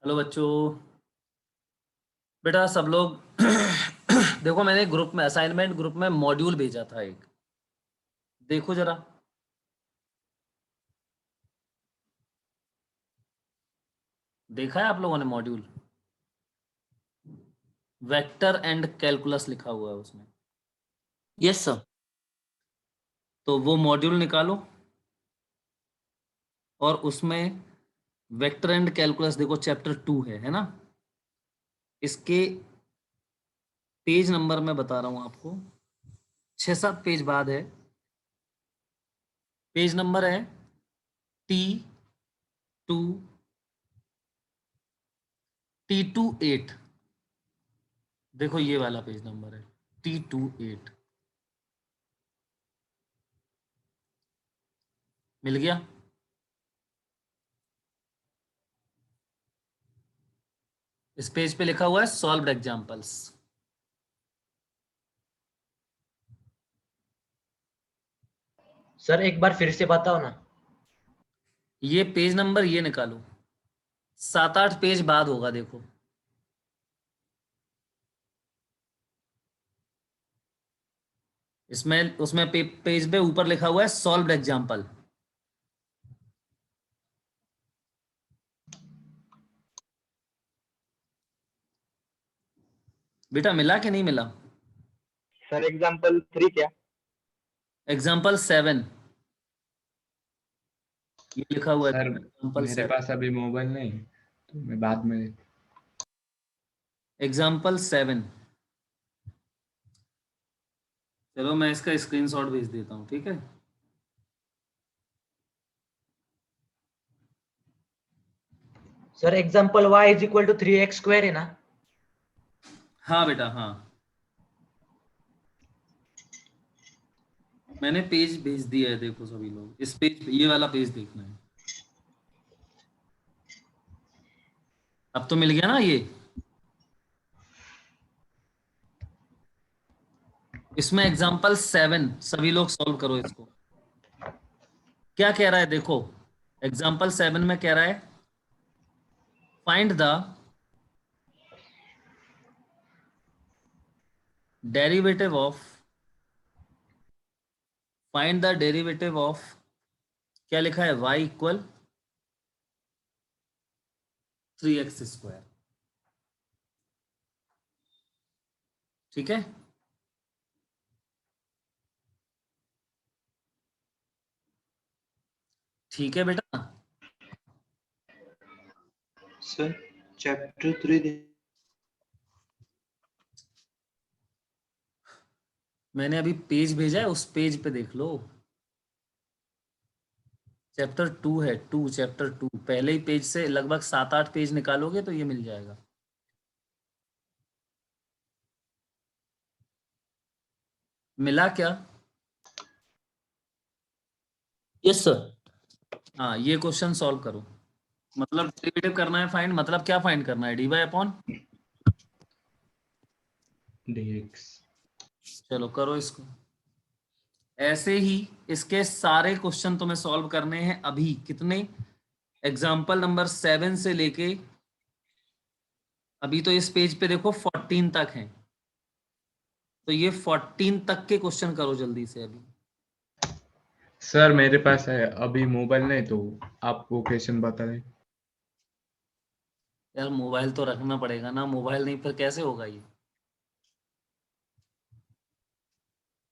Hello बच्चों। बेटा सब लोग देखो, मैंने ग्रुप में असाइनमेंट ग्रुप में मॉड्यूल भेजा था एक, देखो जरा। देखा है आप लोगों ने मॉड्यूल? वेक्टर एंड कैलकुलस लिखा हुआ है उसमें। Yes sir. तो वो मॉड्यूल निकालो और उसमें वेक्टर एंड कैलकुलस देखो, चैप्टर 2 है ना। इसके पेज नंबर मैं बता रहा हूँ आपको, 6-7 पेज बाद है। पेज नंबर है T2 T28। देखो ये वाला पेज नंबर है T28। मिल गया? इस पेज पे लिखा हुआ है सॉल्व्ड एग्जांपल्स। सर एक बार फिर से बताओ ना। ये पेज नंबर ये निकालो, 7-8 पेज बाद होगा देखो। इसमें उसमें पेज पे ऊपर लिखा हुआ है सॉल्व्ड एग्जांपल। बेटा मिला कि नहीं मिला? सर एग्जाम्पल 3 क्या? एग्जांपल 7 ये लिखा हुआ है, सर एग्जांपल मेरे 7। पास अभी मोबाइल नहीं, तो मैं बाद में। एग्जांपल 7। चलो मैं इसका स्क्रीनशॉट भेज देता हूँ, ठीक है। Sir example y is equal to 3x² है ना? हाँ बेटा हाँ, मैंने पेज भेज दिया है, देखो सभी लोग इस पेज, ये वाला पेज देखना है। अब तो मिल गया ना ये। इसमें एग्जांपल 7 सभी लोग सॉल्व करो इसको। क्या कह रहा है देखो, एग्जांपल 7 में कह रहा है find the derivative of, find the derivative of, क्या लिखा है, y इक्वल 3x²। ठीक है। ठीक है बेटा। सर चैप्टर 3 मैंने अभी पेज भेजा है, उस पेज पे देख लो। चैप्टर 2 है, 2 चैप्टर 2, पहले ही पेज से लगभग 7-8 पेज निकालोगे तो ये मिल जाएगा। मिला क्या? Yes sir. हाँ, ये क्वेश्चन सॉल्व करो। मतलब डेरिवेटिव करना है फाइंड, मतलब क्या फाइंड करना है, dy अपॉन। dx। चलो करो इसको। ऐसे ही इसके सारे क्वेश्चन तुम्हें सॉल्व करने हैं अभी। कितने? एग्जाम्पल नंबर 7 से लेके अभी तो इस पेज पे देखो 14 तक हैं, तो ये 14 तक के क्वेश्चन करो जल्दी से अभी। सर मेरे पास है अभी मोबाइल नहीं, तो आप वो क्वेश्चन बता दें। यार मोबाइल तो रखना पड़ेगा ना, मोबाइल नहीं फिर कैसे होगा ये।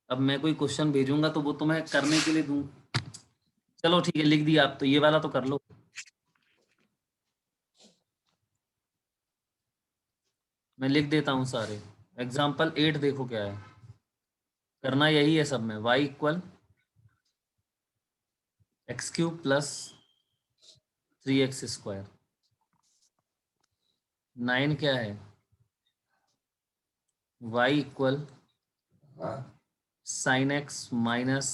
अब मैं कोई क्वेश्चन भेजूंगा तो वो तुम्हें करने के लिए दूं। चलो ठीक है, लिख दिया आप, तो ये वाला तो कर लो। मैं लिख देता हूँ सारे। एग्जाम्पल 8 देखो क्या है, करना यही है सब में। y equal x³ plus 3x²। 9 क्या है, y equal sine x minus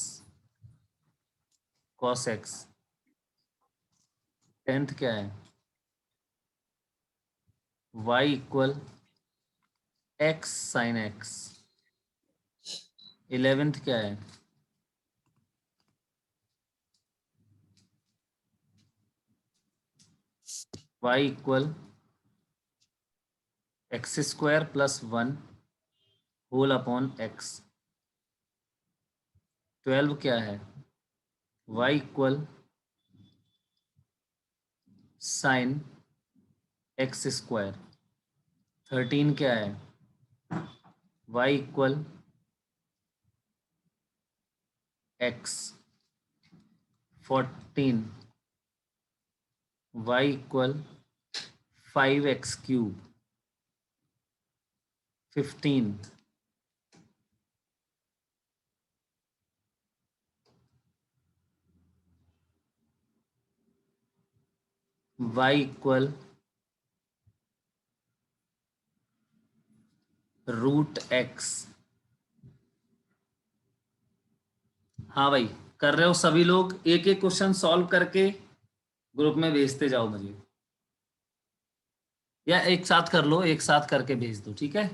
cos x। 10th क्या है, y equal x sine x। 11th क्या है, y equal x square plus 1 whole upon x. 12 क्या है? Y equal sine x square. 13 क्या है? Y equal x. 14 y equal 5x cube. 15 y equal root x. हाँ भाई, कर रहे हो सभी लोग? एक एक क्वेश्चन सॉल्व करके ग्रुप में भेजते जाओ मुझे, या एक साथ कर लो, एक साथ करके भेज दो, ठीक है?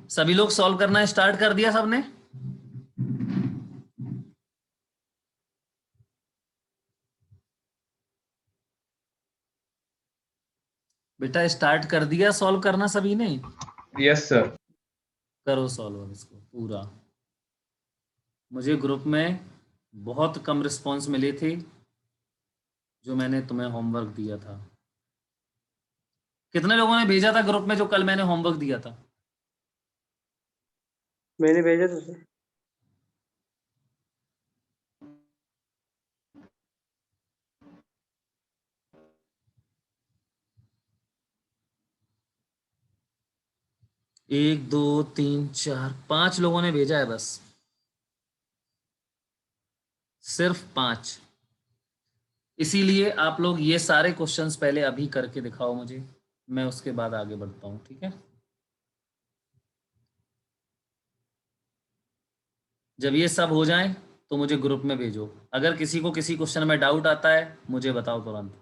सभी लोग सॉल्व करना स्टार्ट कर दिया सबने? बेटा स्टार्ट कर दिया सॉल्व करना सभी ने? Yes sir. करो सॉल्व अब इसको पूरा। मुझे ग्रुप में बहुत कम रिस्पॉन्स मिले थे जो मैंने तुम्हें होमवर्क दिया था। कितने लोगों ने भेजा था ग्रुप में जो कल मैंने होमवर्क दिया था? मैंने भेजा था सर। एक दो तीन चार पांच लोगों ने भेजा है बस, सिर्फ 5। इसीलिए आप लोग ये सारे क्वेश्चंस पहले अभी करके दिखाओ मुझे, मैं उसके बाद आगे बढ़ता हूँ, ठीक है? जब ये सब हो जाए तो मुझे ग्रुप में भेजो। अगर किसी को किसी क्वेश्चन में डाउट आता है मुझे बताओ तुरंत।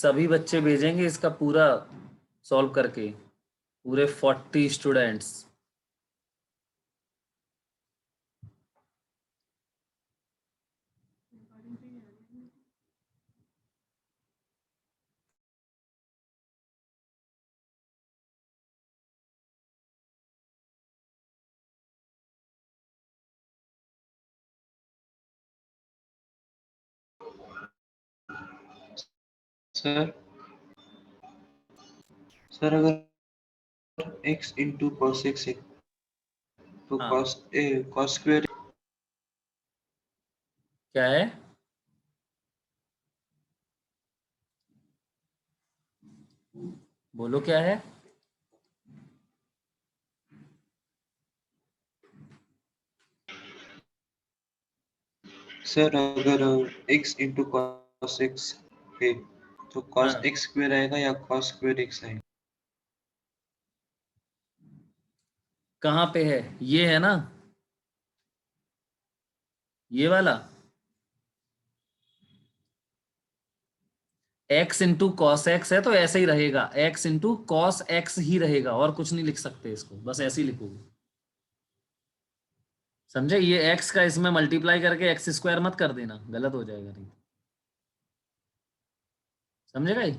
सभी बच्चे भेजेंगे इसका पूरा सॉल्व करके, पूरे 40 स्टूडेंट्स। सर सर अगर x इंटू कॉस एक्स है तो हाँ, कॉस स्क्वायर क्या है? बोलो क्या है? सर अगर x इंटू कॉस एक्स है तो कॉस हाँ, एक्स स्क्वायर आएगा या कॉस स्क्वायर एक्स आएगा? कहाँ पे है? ये है ना, ये वाला x इंटू कॉस एक्स है तो ऐसे ही रहेगा, x इंटू कॉस एक्स ही रहेगा, और कुछ नहीं लिख सकते इसको, बस ऐसे ही लिखोगे। समझे? ये x का इसमें मल्टीप्लाई करके एक्स स्क्वायर मत कर देना, गलत हो जाएगा नहीं। समझेगा ये?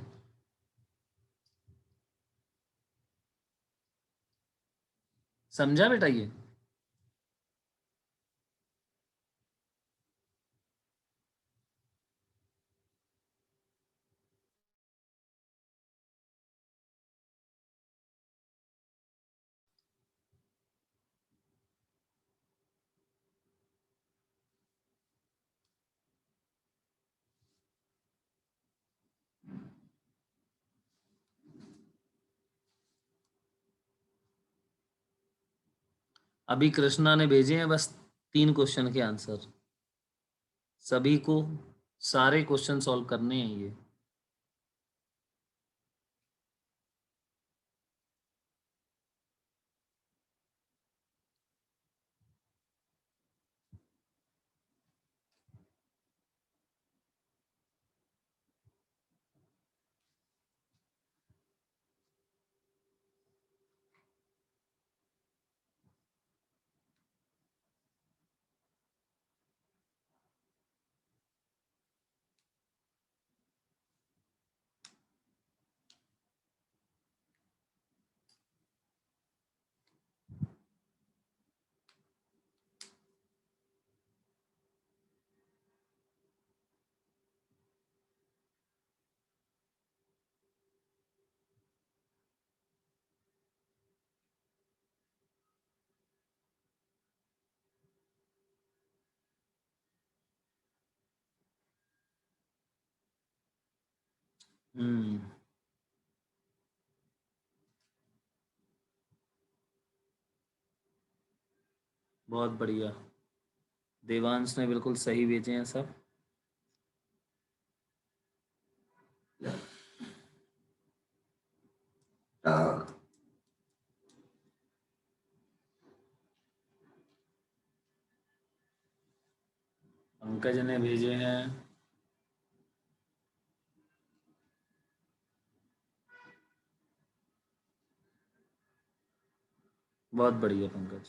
समझा बेटा ये? अभी कृष्णा ने भेजे हैं बस 3 क्वेश्चन के आंसर, सभी को सारे क्वेश्चन सॉल्व करने हैं ये। हम्म, बहुत बढ़िया। देवांश ने बिल्कुल सही भेजे हैं सब। पंकज ने भेजे हैं। बहुत बढ़िया पंकज।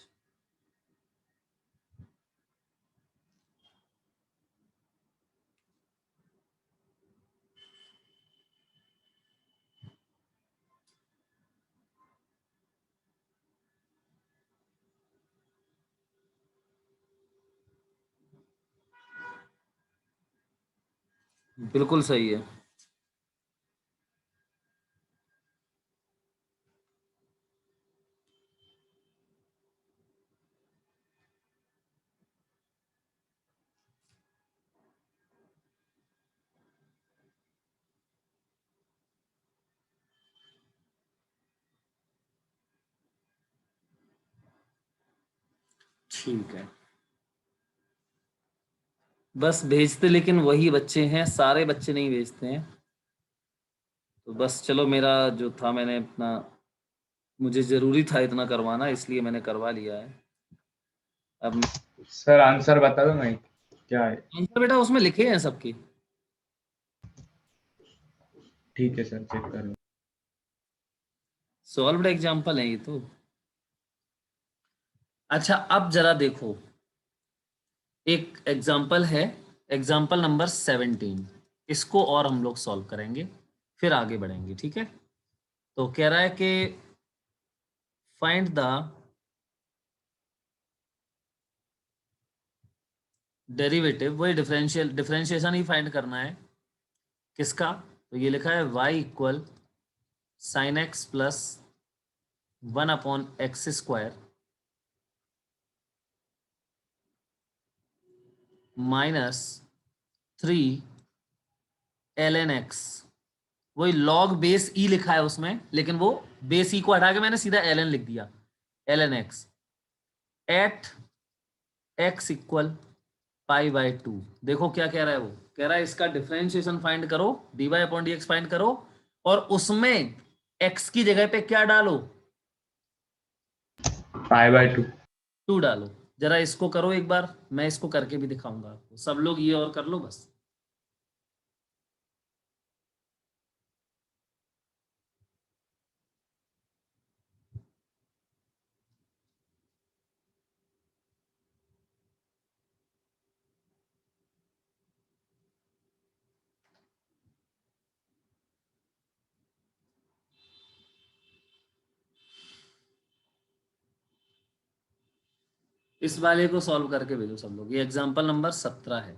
बिल्कुल सही है। ठीक है, बस भेजते लेकिन वही बच्चे हैं, सारे बच्चे नहीं भेजते हैं। तो बस चलो, मेरा जो था मैंने अपना, मुझे जरूरी था इतना करवाना, इसलिए मैंने करवा लिया है। अब सर आंसर बता दो ना क्या है? आंसर बेटा उसमें लिखे हैं सबके। ठीक है सर, चेक कर लो। सॉल्व्ड एग्जांपल है ये तो। अच्छा अब जरा देखो, एक एग्जांपल है, एग्जांपल नंबर 17, इसको और हम लोग सॉल्व करेंगे फिर आगे बढ़ेंगे, ठीक है। तो कह रहा है कि फाइंड द डेरिवेटिव, वही डिफरेंशिएशन ही फाइंड करना है किसका। तो ये लिखा है y equal sine x plus 1/x² minus 3 ln x। वही log बेस ई लिखा है उसमें, लेकिन वो बेस ई को हटा के मैंने सीधा ln लिख दिया, ln x at x equal π/2। देखो क्या कह रहा है, वो कह रहा है इसका डिफरेंशिएशन फाइंड करो, dy/dx फाइंड करो, और उसमें x की जगह पे क्या डालो, π/2। 2 डालो। जरा इसको करो एक बार, मैं इसको करके भी दिखाऊंगा आपको, सब लोग ये और कर लो बस। इस वाले को सॉल्व करके भेजो सब लोग, ये एग्जांपल नंबर 17 है।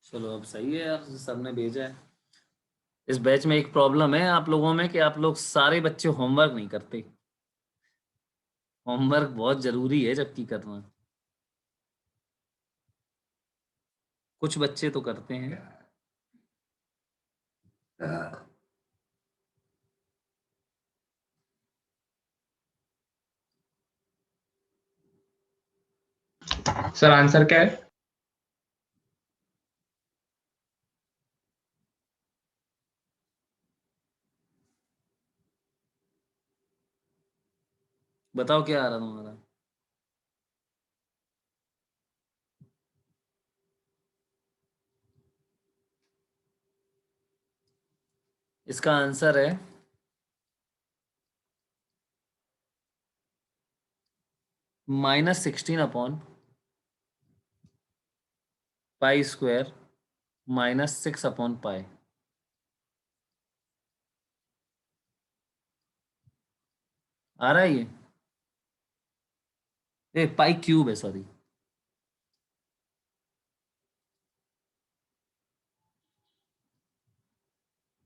चलो अब सही है यार, सबने भेजा है। इस बैच में एक प्रॉब्लम है आप लोगों में कि आप लोग सारे बच्चे होमवर्क नहीं करते। होमवर्क बहुत जरूरी है जबकि करना, कुछ बच्चे तो करते हैं। सर आंसर क्या है? बताओ क्या आ रहा तुम्हारा। इसका आंसर है -16/π² -6/π। आ रहा है ये π³ है, सॉरी।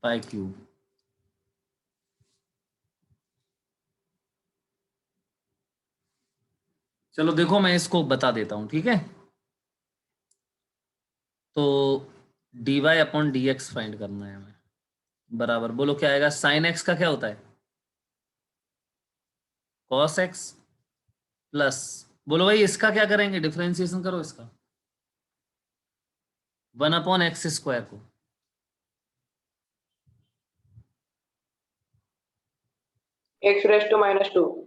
π³। चलो देखो मैं इसको बता देता हूँ, ठीक है। तो dy/dx फाइंड करना है हमें, बराबर बोलो क्या आएगा, साइन एक्स का क्या होता है, कॉस एक्स प्लस, बोलो भाई इसका क्या करेंगे, डिफरेंशिएशन करो इसका, 1/x² को, x raised to -2.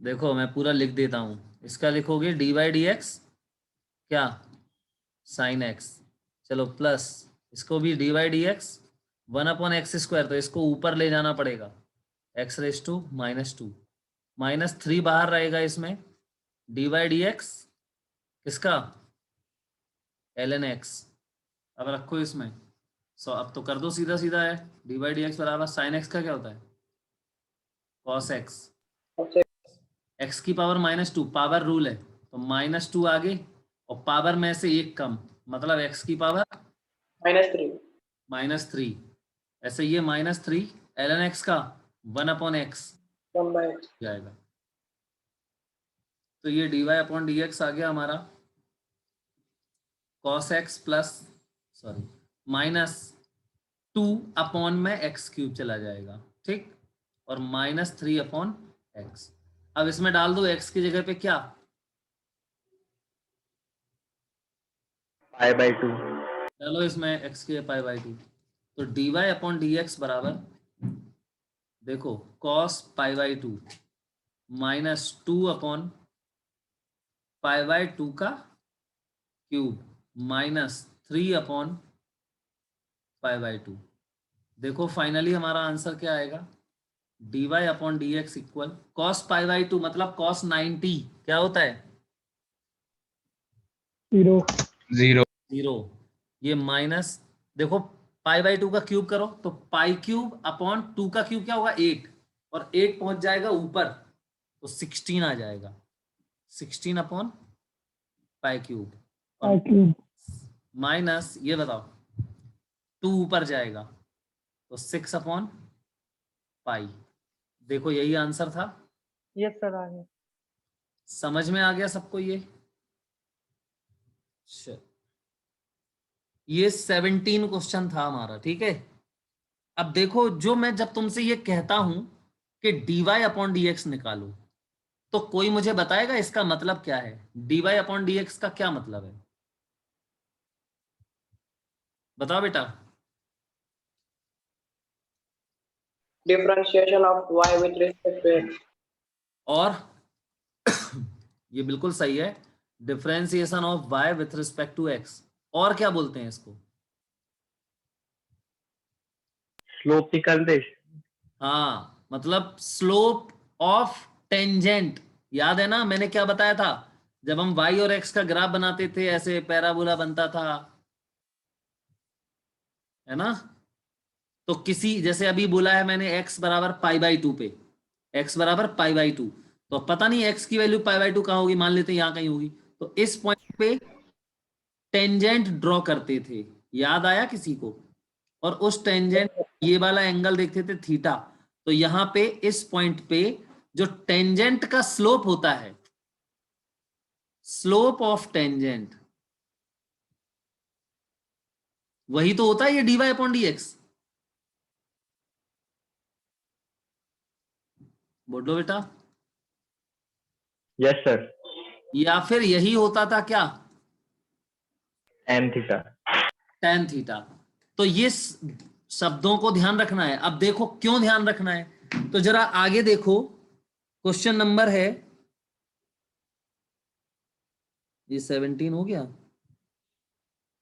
देखो मैं पूरा लिख देता हूँ, इसका लिखोगे dy dx क्या साइन एक्स, चलो प्लस इसको भी dy dx 1/x², तो इसको ऊपर ले जाना पड़ेगा, x रेस टू -2, -3 बाहर रहेगा इसमें, dy dx किसका ln x, अब रखो इसमें, सो अब तो कर दो सीधा सीधा है, dy dx बराबर साइन एक्स का क्या होता है cos x, अच्छा, x की पावर -2, पावर रूल है तो -2 आगे और पावर में से एक कम, मतलब x की पावर -3. -3, ऐसे ये -3 ln x का 1/x 1/x. जाएगा, तो ये dy/dx आ गया हमारा cos x प्लस सॉरी -2 में x³ चला जाएगा, ठीक, और -3/x, अब इसमें डाल दो x की जगह पे क्या π/2। डालो इसमें x की π/2, तो dy/dx बराबर देखो cos π/2 -2/π/2 का क्यूब -3/π/2, देखो फाइनली हमारा आंसर क्या आएगा, dy/dx इक्वल cos π/2 मतलब cos 90 क्या होता है 0। 0, ये माइनस देखो π/2 का क्यूब करो तो π³ का क्यूब क्या होगा 8, और 8 पहुंच जाएगा ऊपर तो 16 आ जाएगा, 16/π³ और माइनस ये बताओ 2 ऊपर जाएगा तो 6/π, देखो यही आंसर था, यस सर, आ गया. समझ में आ गया सबको ये 17 क्वेश्चन था हमारा, ठीक है। अब देखो जो मैं जब तुमसे ये कहता हूं कि dy/dx निकालो, तो कोई मुझे बताएगा इसका मतलब क्या है, dy/dx का क्या मतलब है, बताओ बेटा। Differentiation of y with respect to x. और ये बिल्कुल सही है, differentiation of y with respect to x, और क्या बोलते हैं इसको, स्लोप निकालते। हाँ मतलब स्लोप ऑफ टेंजेंट, याद है ना मैंने क्या बताया था, जब हम y और x का ग्राफ बनाते थे ऐसे पैराबोला बनता था, है ना, तो किसी जैसे अभी बोला है मैंने x बराबर π/2 पे, x बराबर π/2, तो पता नहीं x की वैल्यू π/2 कहाँ होगी, मान लेते हैं यहाँ कहीं होगी, तो इस पॉइंट पे टेंजेंट ड्रॉ करते थे, याद आया किसी को, और उस टेंजेंट ये वाला एंगल देखते थे थीटा, तो यहां पे इस पॉइंट पे जो टेंजेंट का स्लोप होता है, स्लोप ऑफ टेंजेंट, वही तो होता है ये dy/dx, बोलो बेटा, यस सर। या फिर यही होता था क्या tan थीटा। tan थीटा, तो ये शब्दों को ध्यान रखना है। अब देखो क्यों ध्यान रखना है, तो जरा आगे देखो, क्वेश्चन नंबर है ये 17 हो गया,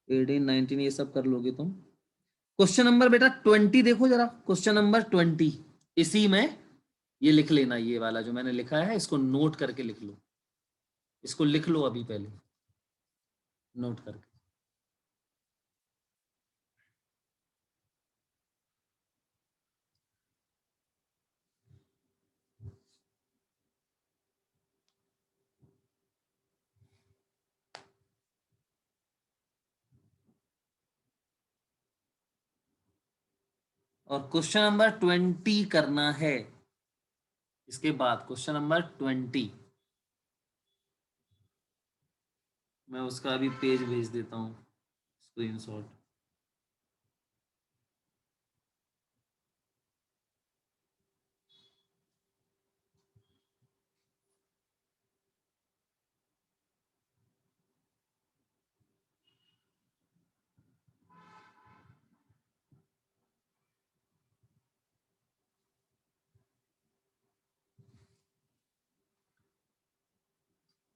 18 19 ये सब कर लोगे तुम, क्वेश्चन नंबर बेटा 20 देखो जरा, क्वेश्चन नंबर 20, इसी में ये लिख लेना, ये वाला जो मैंने लिखा है इसको नोट करके लिख लो, इसको लिख लो अभी पहले नोट करके, और क्वेश्चन नंबर 20 करना है, इसके बाद क्वेश्चन नंबर 20, मैं उसका अभी पेज भेज देता हूँ स्क्रीनशॉट,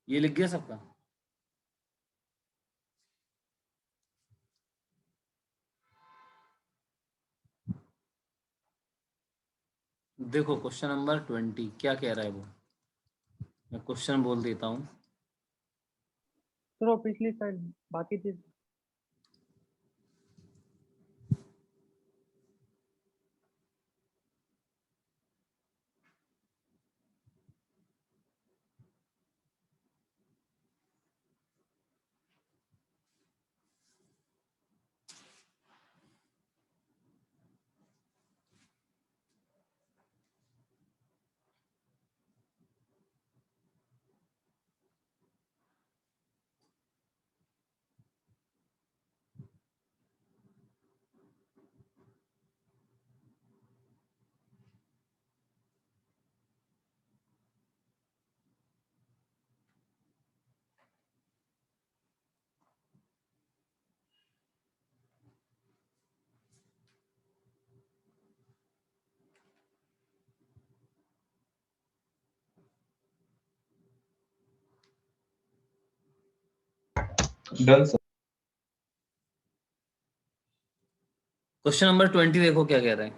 ये लिख गया सबका? देखो क्वेश्चन नंबर 20 क्या कह रहा है वो, मैं क्वेश्चन बोल देता हूँ। सर वो पिछली साइड बाकी चीज। Done, sir. क्वेश्चन नंबर 20 देखो क्या कह रहा है।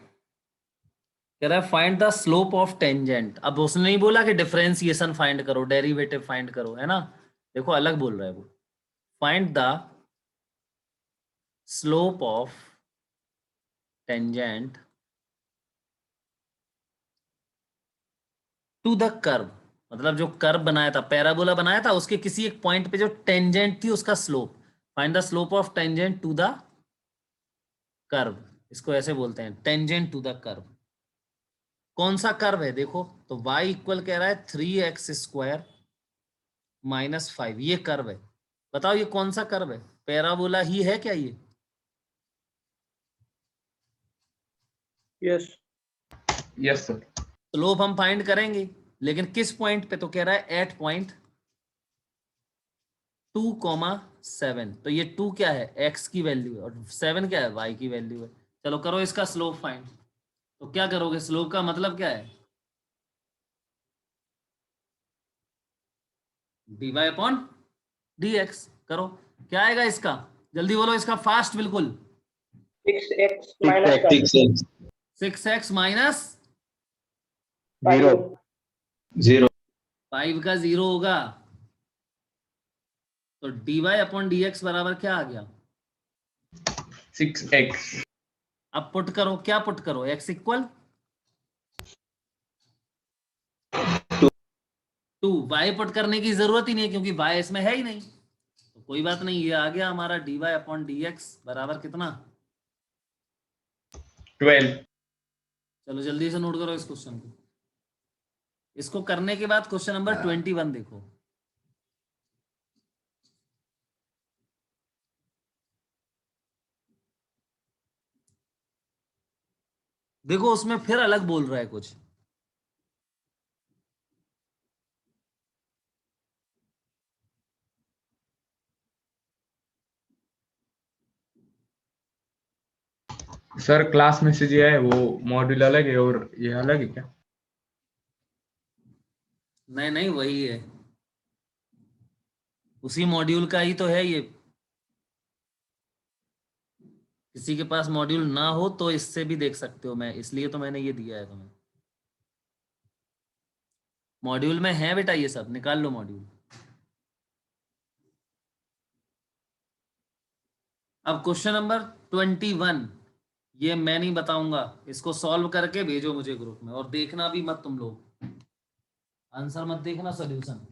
कह रहा है find the slope of tangent. अब उसने नहीं बोला कि डिफरेंशिएशन फाइंड करो, डेरिवेटिव फाइंड करो, है ना। देखो अलग बोल रहा है वो। Find the slope of tangent to the curve, मतलब जो कर्व बनाया था, पैराबोला बनाया था, उसके किसी एक पॉइंट पे जो टेंजेंट थी उसका slope. Find the slope of tangent to the curve, इसको ऐसे बोलते हैं, टेंजेंट टू द कर्व। कौन सा कर्व है देखो, तो y इक्वल कह रहा है 3x² -5, ये कर्व है। बताओ ये कौन सा कर्व है, पैराबोला ही है क्या ये? यस। Yes sir. स्लोप हम फाइंड करेंगे, लेकिन किस पॉइंट पे, तो कह रहा है एट पॉइंट 2,7। तो ये 2 क्या है, x की वैल्यू है, और 7 क्या है, y की वैल्यू है। चलो करो इसका स्लोप फाइंड। तो क्या करोगे, स्लोप का मतलब क्या है, dy/dx। करो, क्या आएगा इसका, जल्दी बोलो इसका, फास्ट बिल्कुल। 6x minus 5. 6x. 6x minus 0. 0. 5 का 0 होगा, तो dy/dx बराबर क्या आ गया। 6x। अब पुट करो, क्या पुट करो, x इक्वल 2। y पुट करने की जरूरत ही नहीं है क्योंकि y इसमें है ही नहीं, तो कोई बात नहीं, ये आ गया हमारा dy/dx बराबर कितना। 12। चलो जल्दी से नोट करो इस क्वेश्चन को। इसको करने के बाद क्वेश्चन नंबर 21 देखो। देखो उसमें फिर अलग बोल रहा है कुछ। सर क्लास मैसेज ये है, वो मॉड्यूल अलग है और ये अलग है क्या? नहीं नहीं वही है, उसी मॉड्यूल का ही तो है ये। किसी के पास मॉड्यूल ना हो तो इससे भी देख सकते हो, मैं इसलिए तो मैंने ये दिया है तुम्हें। मॉड्यूल में है बेटा, ये सब निकाल लो मॉड्यूल। अब क्वेश्चन नंबर 21, ये मैं नहीं बताऊंगा, इसको सॉल्व करके भेजो मुझे ग्रुप में, और देखना भी मत तुम लोग, आंसर मत देखना, सॉल्यूशन।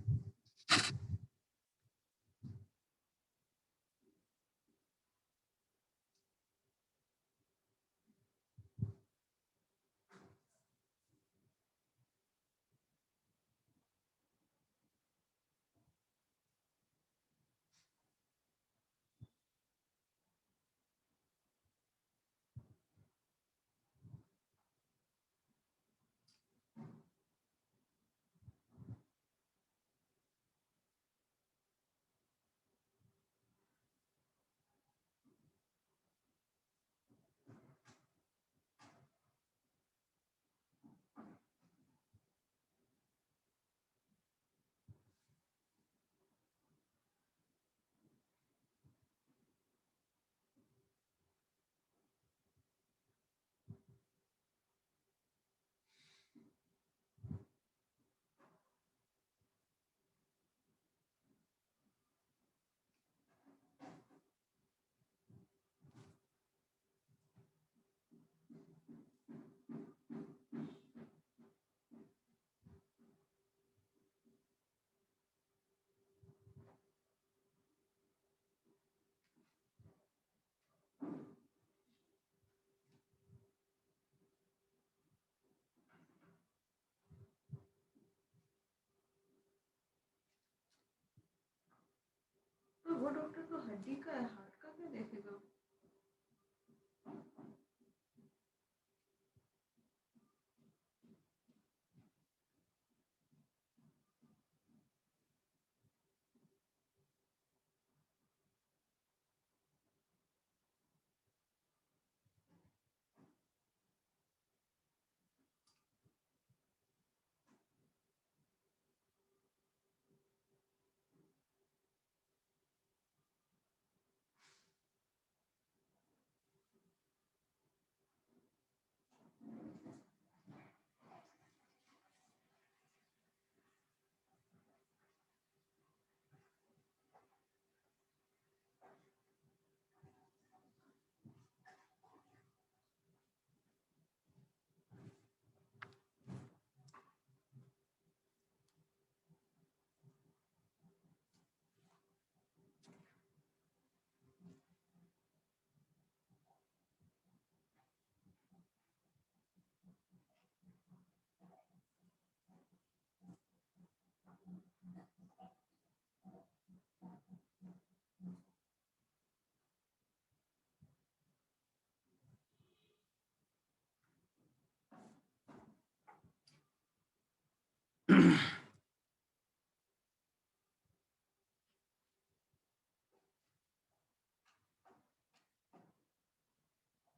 वो डॉक्टर तो हड्डी का है, हार्ट का क्या देखेगा?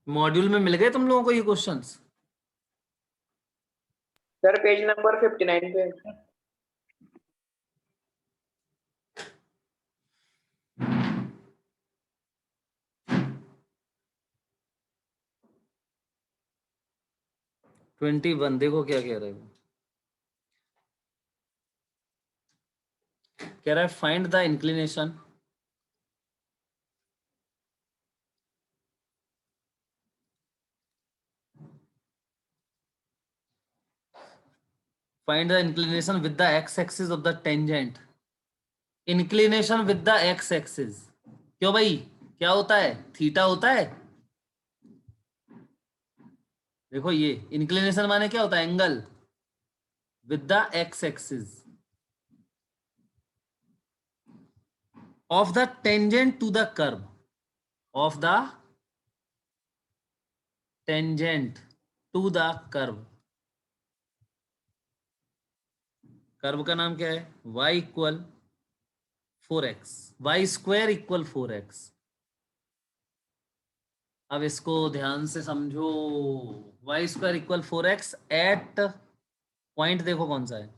मॉड्यूल में मिल गए तुम लोगों को ये क्वेश्चंस? सर पेज नंबर 59 पे। ट्वेंटी वन देखो क्या कह रहे हो। कह रहा है find the inclination find the inclination with the x axis of the tangent. inclination with the x axis क्यों भाई, क्या होता है? थीटा होता है। देखो ये इंक्लिनेशन माने क्या होता है? Angle with the x axis of the tangent to the curve, of the tangent to the curve. Curve का नाम क्या है? y equal 4x, y square equal 4x। अब इसको ध्यान से समझो। Y square equal 4x at point देखो कौन सा है,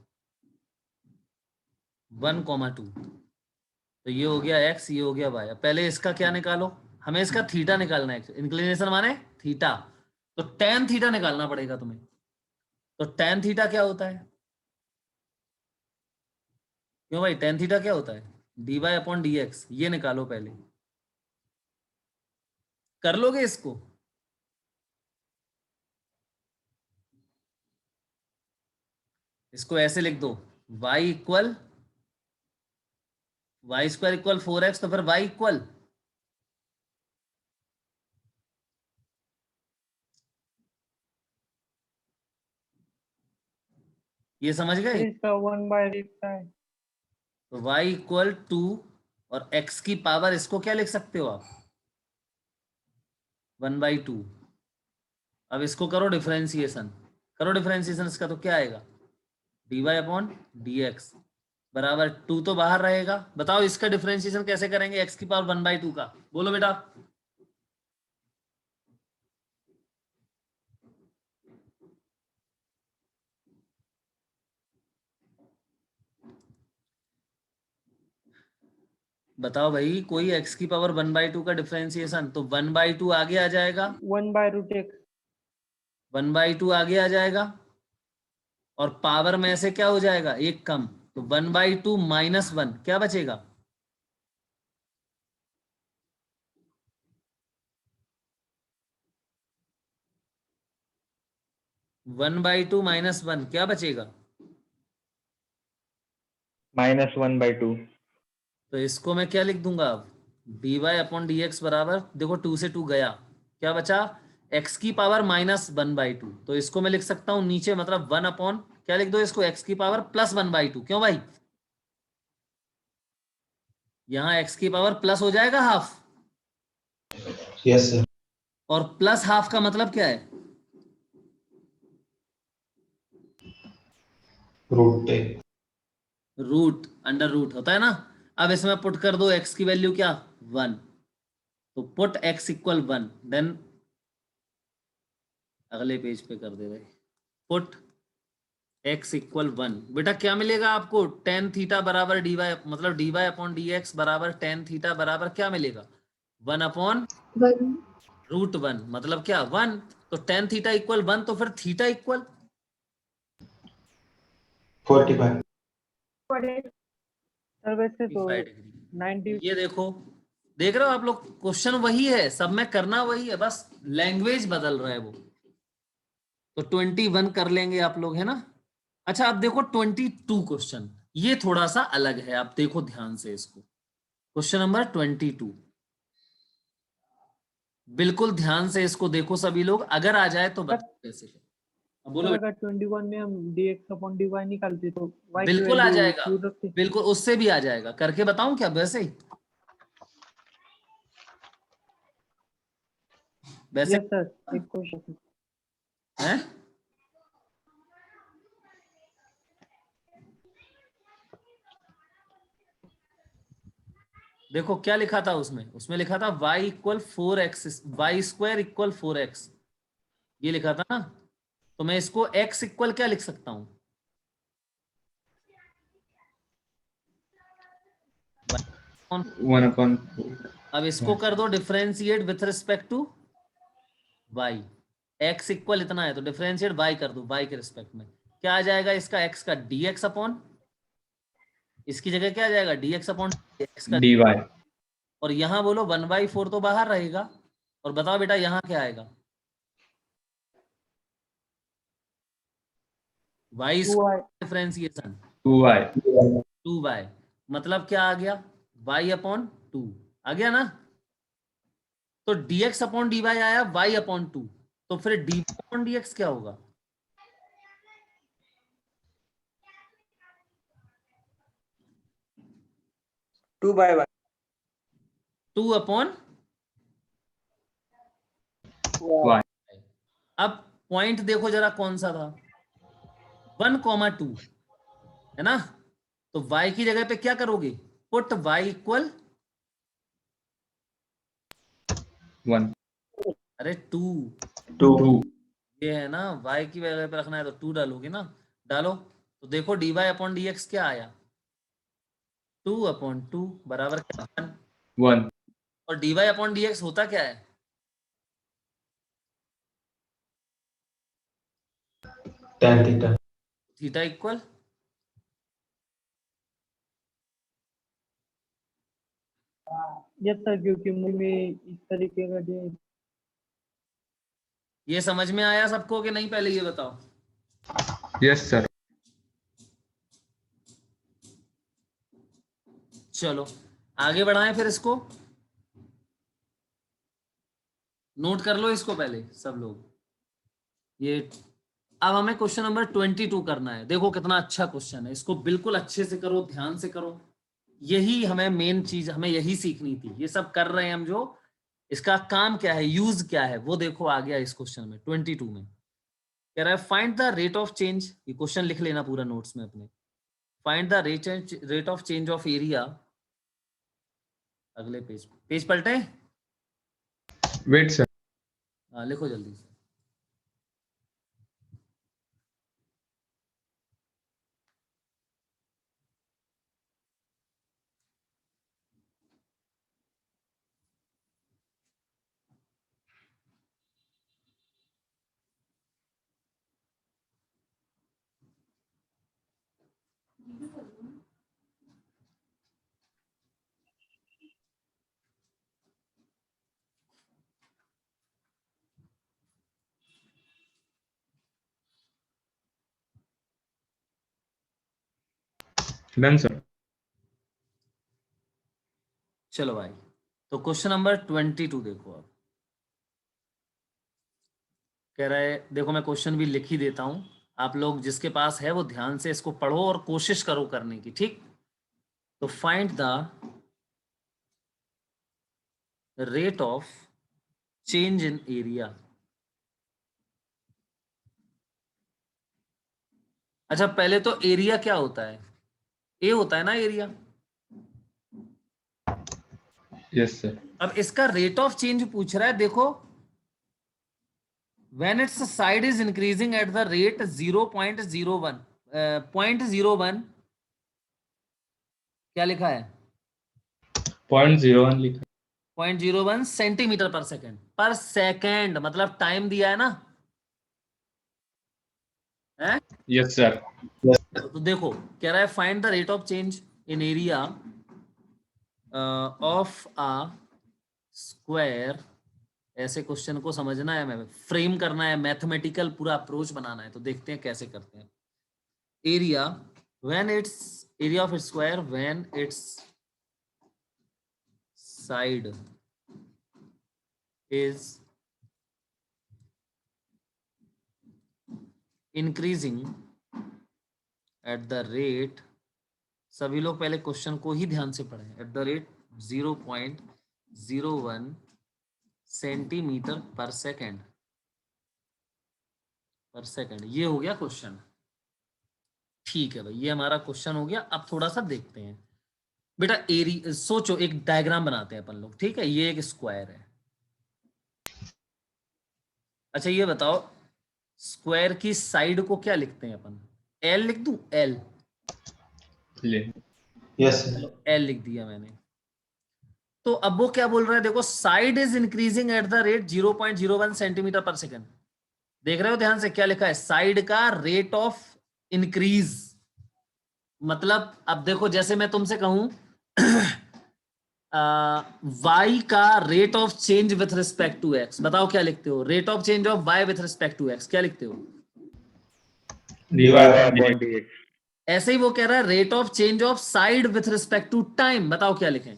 1,2। तो ये हो गया x, ये हो गया y। पहले इसका क्या निकालो, हमें इसका थीटा निकालना है। इंक्लिनेशन माने थीटा, तो tan थीटा निकालना पड़ेगा तुम्हें। तो tan थीटा क्या होता है? क्यों भाई, tan थीटा क्या होता है? dy upon dx। ये निकालो पहले, कर लोगे इसको? इसको ऐसे लिख दो, y equal y square equal 4x, तो फिर y इक्वल ये समझ गए? इसका 1/8 का है। तो y इक्वल 2 और x की पावर इसको क्या लिख सकते हो आप? 1/2। अब इसको करो डिफरेंशिएशन, करो डिफरेंशिएशन इसका, तो क्या आएगा? dy अपॉन dx बराबर 2 तो बाहर रहेगा। बताओ इसका डिफरेंशिएशन कैसे करेंगे x की पावर 1/2 का? बोलो बेटा। बताओ भाई, कोई x की पावर 1/2 का डिफरेंशिएशन, तो 1/2 आगे आ जाएगा, 1/√x 1/2 आगे आ जाएगा, और पावर में से क्या हो जाएगा? एक कम, तो 1/2 -1 क्या बचेगा? 1/2 -1 क्या बचेगा? -1/2। तो इसको मैं क्या लिख दूंगा अब? dy अपॉन dx बराबर, देखो 2 से 2 गया, क्या बचा? x की पावर -1/2। तो इसको मैं लिख सकता हूं नीचे, मतलब 1 अपॉन क्या लिख दो इसको? x की पावर +1/2। क्यों भाई? यहाँ x की पावर प्लस हो जाएगा हाफ, Yes, sir. और प्लस हाफ का मतलब क्या है? Root 10. रूट, अंडर रूट होता है ना। अब इसमें पुट कर दो x की वैल्यू क्या, 1, तो पुट x इक्वल 1, देन अगले पेज पे कर दे रहे, पुट x इक्वल 1। बेटा क्या मिलेगा आपको, टेन थीटा बराबर dy, मतलब dy अपॉन dx बराबर टेन थीटा बराबर क्या मिलेगा, 1 अपॉन रूट 1, मतलब क्या 1, तो टेन थीटा इक्वल 1, तो फिर थीटा इक्वल 45. सर वैसे तो 45 डिग्री। 90 ये देखो, देख रहे हो आप लोग, क्वेश्चन वही है, सब में करना वही है, बस लैंग्वेज बदल रहा है वो। तो 21 कर लेंगे आप लोग, है ना। अच्छा अब देखो 22 क्वेश्चन, ये थोड़ा सा अलग है, आप देखो ध्यान से इसको। क्वेश्चन नंबर 22, बिल्कुल ध्यान से इसको देखो सभी लोग, अगर आ जाए तो बताओ कैसे करें। अब बोलो सर बेटा। अगर 21 में हम dx अपॉन dy निकालते तो y की बिल्कुल आ वैल्यू जाएगा, 2 रखते। बिल्कुल उससे भी आ जाएगा, करके बताऊं क्या वैसे ही, वैसे यस सर, एक क्वेश्चन। है। देखो क्या लिखा था उसमें, उसमें लिखा था y equal 4x, y square equal 4x, ये लिखा था ना। तो मैं इसको x इक्वल क्या लिख सकता हूं, वन अपॉन। अब इसको कर दो differentiate with respect to y, x equal इतना है तो डिफरेंशिएट y कर दो, y के रिस्पेक्ट में क्या आ जाएगा, इसका x का dx अपॉन, इसकी जगह क्या आ जाएगा, dx अपॉन x का, dy। और यहां बोलो 1/4 तो बाहर रहेगा, और बताओ बेटा यहां क्या आएगा, y 2y differentiation 2y। 2y, मतलब क्या आ गया, y अपॉन 2 आ गया ना। तो dx अपॉन dy आया y अपॉन 2, तो फिर dy अपॉन dx क्या होगा, 2/1. 2 अपॉन। y। अब पॉइंट देखो जरा कौन सा था, 1,2 है ना। तो y की जगह पे क्या करोगे, पुट y इक्वल, 1 अरे 2, 2 ये है ना, y की जगह पे रखना है तो 2 डालोगे ना, डालो। तो देखो dy अपॉन dx क्या आया, 2 अपॉन 2 बराबर क्या 1, 1 और dy अपॉन dx होता क्या है, Tan theta. Theta equal, yes sir, क्योंकि मुझे इस तरीके का दे। ये समझ में आया सबको कि नहीं, पहले ये बताओ। Yes sir. चलो आगे बढ़ाएं फिर इसको, नोट कर लो इसको पहले सब लोग ये। अब हमें क्वेश्चन नंबर 22 करना है, देखो कितना अच्छा क्वेश्चन है, इसको बिल्कुल अच्छे से करो, ध्यान से करो, यही हमें मेन चीज, हमें यही सीखनी थी, ये सब कर रहे हैं हम जो, इसका काम क्या है, यूज क्या है, वो देखो आ गया इस क्वेश्चन में 22 में। कह रहा है find the rate of change, ये क्वेश्चन लिख लेना पूरा नोट्स में अपने, find the rate of change of area, अगले पेज पलटे, वेट सर। हाँ लिखो जल्दी से। Done sir. चलो भाई, तो क्वेश्चन नंबर 22 देखो अब, कह रहा है, देखो मैं क्वेश्चन भी लिख ही देता हूं, आप लोग जिसके पास है वो ध्यान से इसको पढ़ो और कोशिश करो करने की, ठीक। तो find the rate of change in area. अच्छा पहले तो एरिया क्या होता है, ए होता है ना एरिया। Yes sir. अब इसका रेट ऑफ चेंज पूछ रहा है, देखो when its side is increasing at the rate 0.01 0.01 क्या लिखा है 0.01 लिखा। 0.01 सेंटीमीटर पर सेकेंड मतलब टाइम दिया है ना है? Yes sir. तो देखो कह रहा है find the rate of change in area of a square. ऐसे क्वेश्चन को समझना है, हमें फ्रेम करना है, मैथमेटिकल पूरा अप्रोच बनाना है। तो देखते हैं कैसे करते हैं। Area when it's area of square when it's side is increasing at the rate, सभी लोग पहले क्वेश्चन को ही ध्यान से पढ़ें, एट द रेट 0.01 सेंटीमीटर पर सेकेंड ये हो गया क्वेश्चन। ठीक है भाई, ये हमारा क्वेश्चन हो गया। अब थोड़ा सा देखते हैं बेटा। सोचो एक डायग्राम बनाते हैं अपन लोग, ठीक है। ये एक स्क्वायर है। अच्छा ये बताओ स्क्वायर की साइड को क्या लिखते हैं अपन, एल लिख दूं, एल। ले। यस चलो एल लिख दिया मैंने। तो अब वो क्या बोल रहा है, देखो side is increasing at the rate 0.01 centimetre पर सेकेंड। देख रहे हो ध्यान से, क्या लिखा है, साइड का रेट ऑफ इंक्रीज। मतलब अब देखो जैसे मैं तुमसे कहूं y का rate of change with respect to x, बताओ क्या लिखते हो, rate of change of y with respect to x क्या लिखते हो। dy upon dx. ऐसे ही वो कह रहा है rate of change of side with respect to time, बताओ क्या लिखें।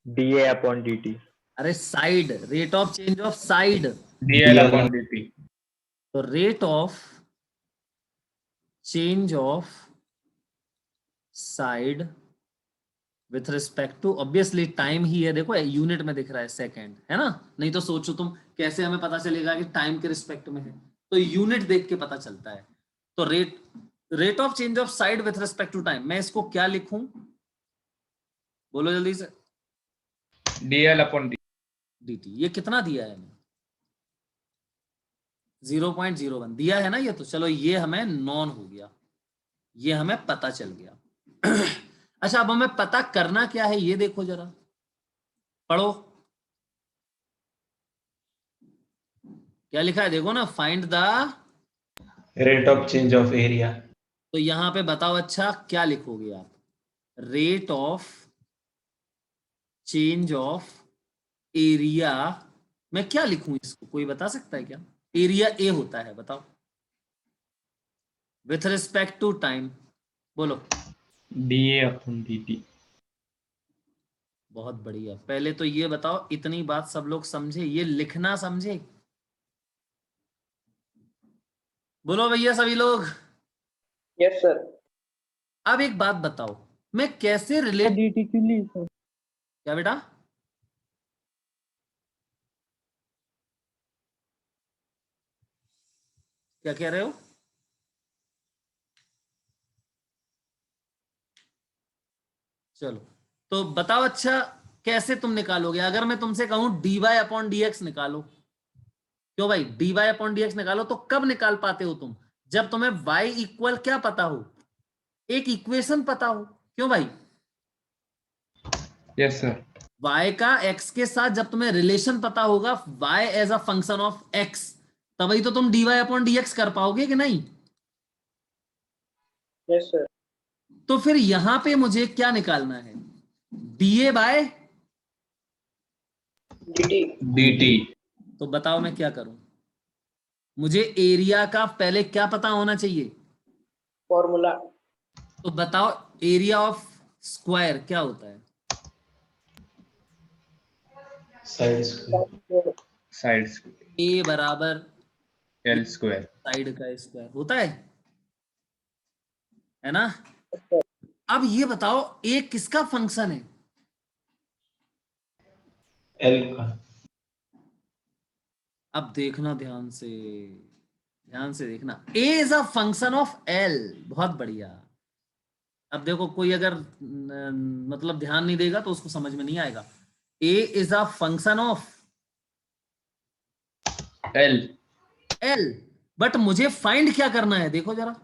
dA upon dt. अरे side, rate of change of side, dl upon dt। तो rate of change of side with respect to obviously time ही है, देखो unit में दिख रहा है सेकेंड, है ना। नहीं तो सोचो तुम कैसे हमें पता चलेगा कि टाइम के रिस्पेक्ट में है, तो यूनिट देख के पता चलता है। तो rate of change of side with respect to time, मैं इसको क्या लिखूं, बोलो जल्दी से। dl upon dt, ये कितना दिया है, 0.01 दिया है ना ये। तो चलो ये हमें नॉन हो गया, ये हमें पता चल गया। अच्छा अब हमें पता करना क्या है, ये देखो जरा, पढ़ो क्या लिखा है, देखो ना, find the, rate of change of area. तो यहां पे बताओ अच्छा क्या लिखोगे आप, rate of change of area. मैं क्या लिखूं इसको, कोई बता सकता है क्या, एरिया ए होता है, बताओ, विथ रिस्पेक्ट टू टाइम, बोलो। dA upon dt। बहुत बढ़िया। पहले तो ये बताओ, इतनी बात सब लोग समझे, ये लिखना समझे, बोलो भैया सभी लोग। Yes sir. अब एक बात बताओ, मैं कैसे रिलेट, dt क्यों ली सर? क्या बेटा, क्या कह रहे हो, चलो तो बताओ अच्छा कैसे तुम निकालोगे। अगर मैं तुमसे कहूं dy अपॉन dx निकालो, क्यों भाई, dy अपॉन dx निकालो, तो कब निकाल पाते हो तुम, जब तुम्हें y इक्वल क्या पता हो, एक इक्वेशन पता हो, क्यों भाई, यस सर। y का x के साथ जब तुम्हें रिलेशन पता होगा, y as a function of x, तभी तो तुम dy अपॉन dx कर पाओगे कि नहीं। Yes sir. तो फिर यहां पे मुझे क्या निकालना है, dA बाय dt। dt। तो बताओ मैं क्या करूं, मुझे एरिया का पहले क्या पता होना चाहिए, फॉर्मूला। तो बताओ एरिया ऑफ स्क्वायर क्या होता है, साइड स्क्वायर। साइड ए बराबर l स्क्वायर। साइड का स्क्वायर होता है ना। अब ये बताओ ए किसका फंक्शन है, L का। अब देखना ध्यान से देखना, a is a function of l। बहुत बढ़िया। अब देखो कोई अगर मतलब ध्यान नहीं देगा तो उसको समझ में नहीं आएगा। a is a function of L। l, but मुझे फाइंड क्या करना है, देखो जरा।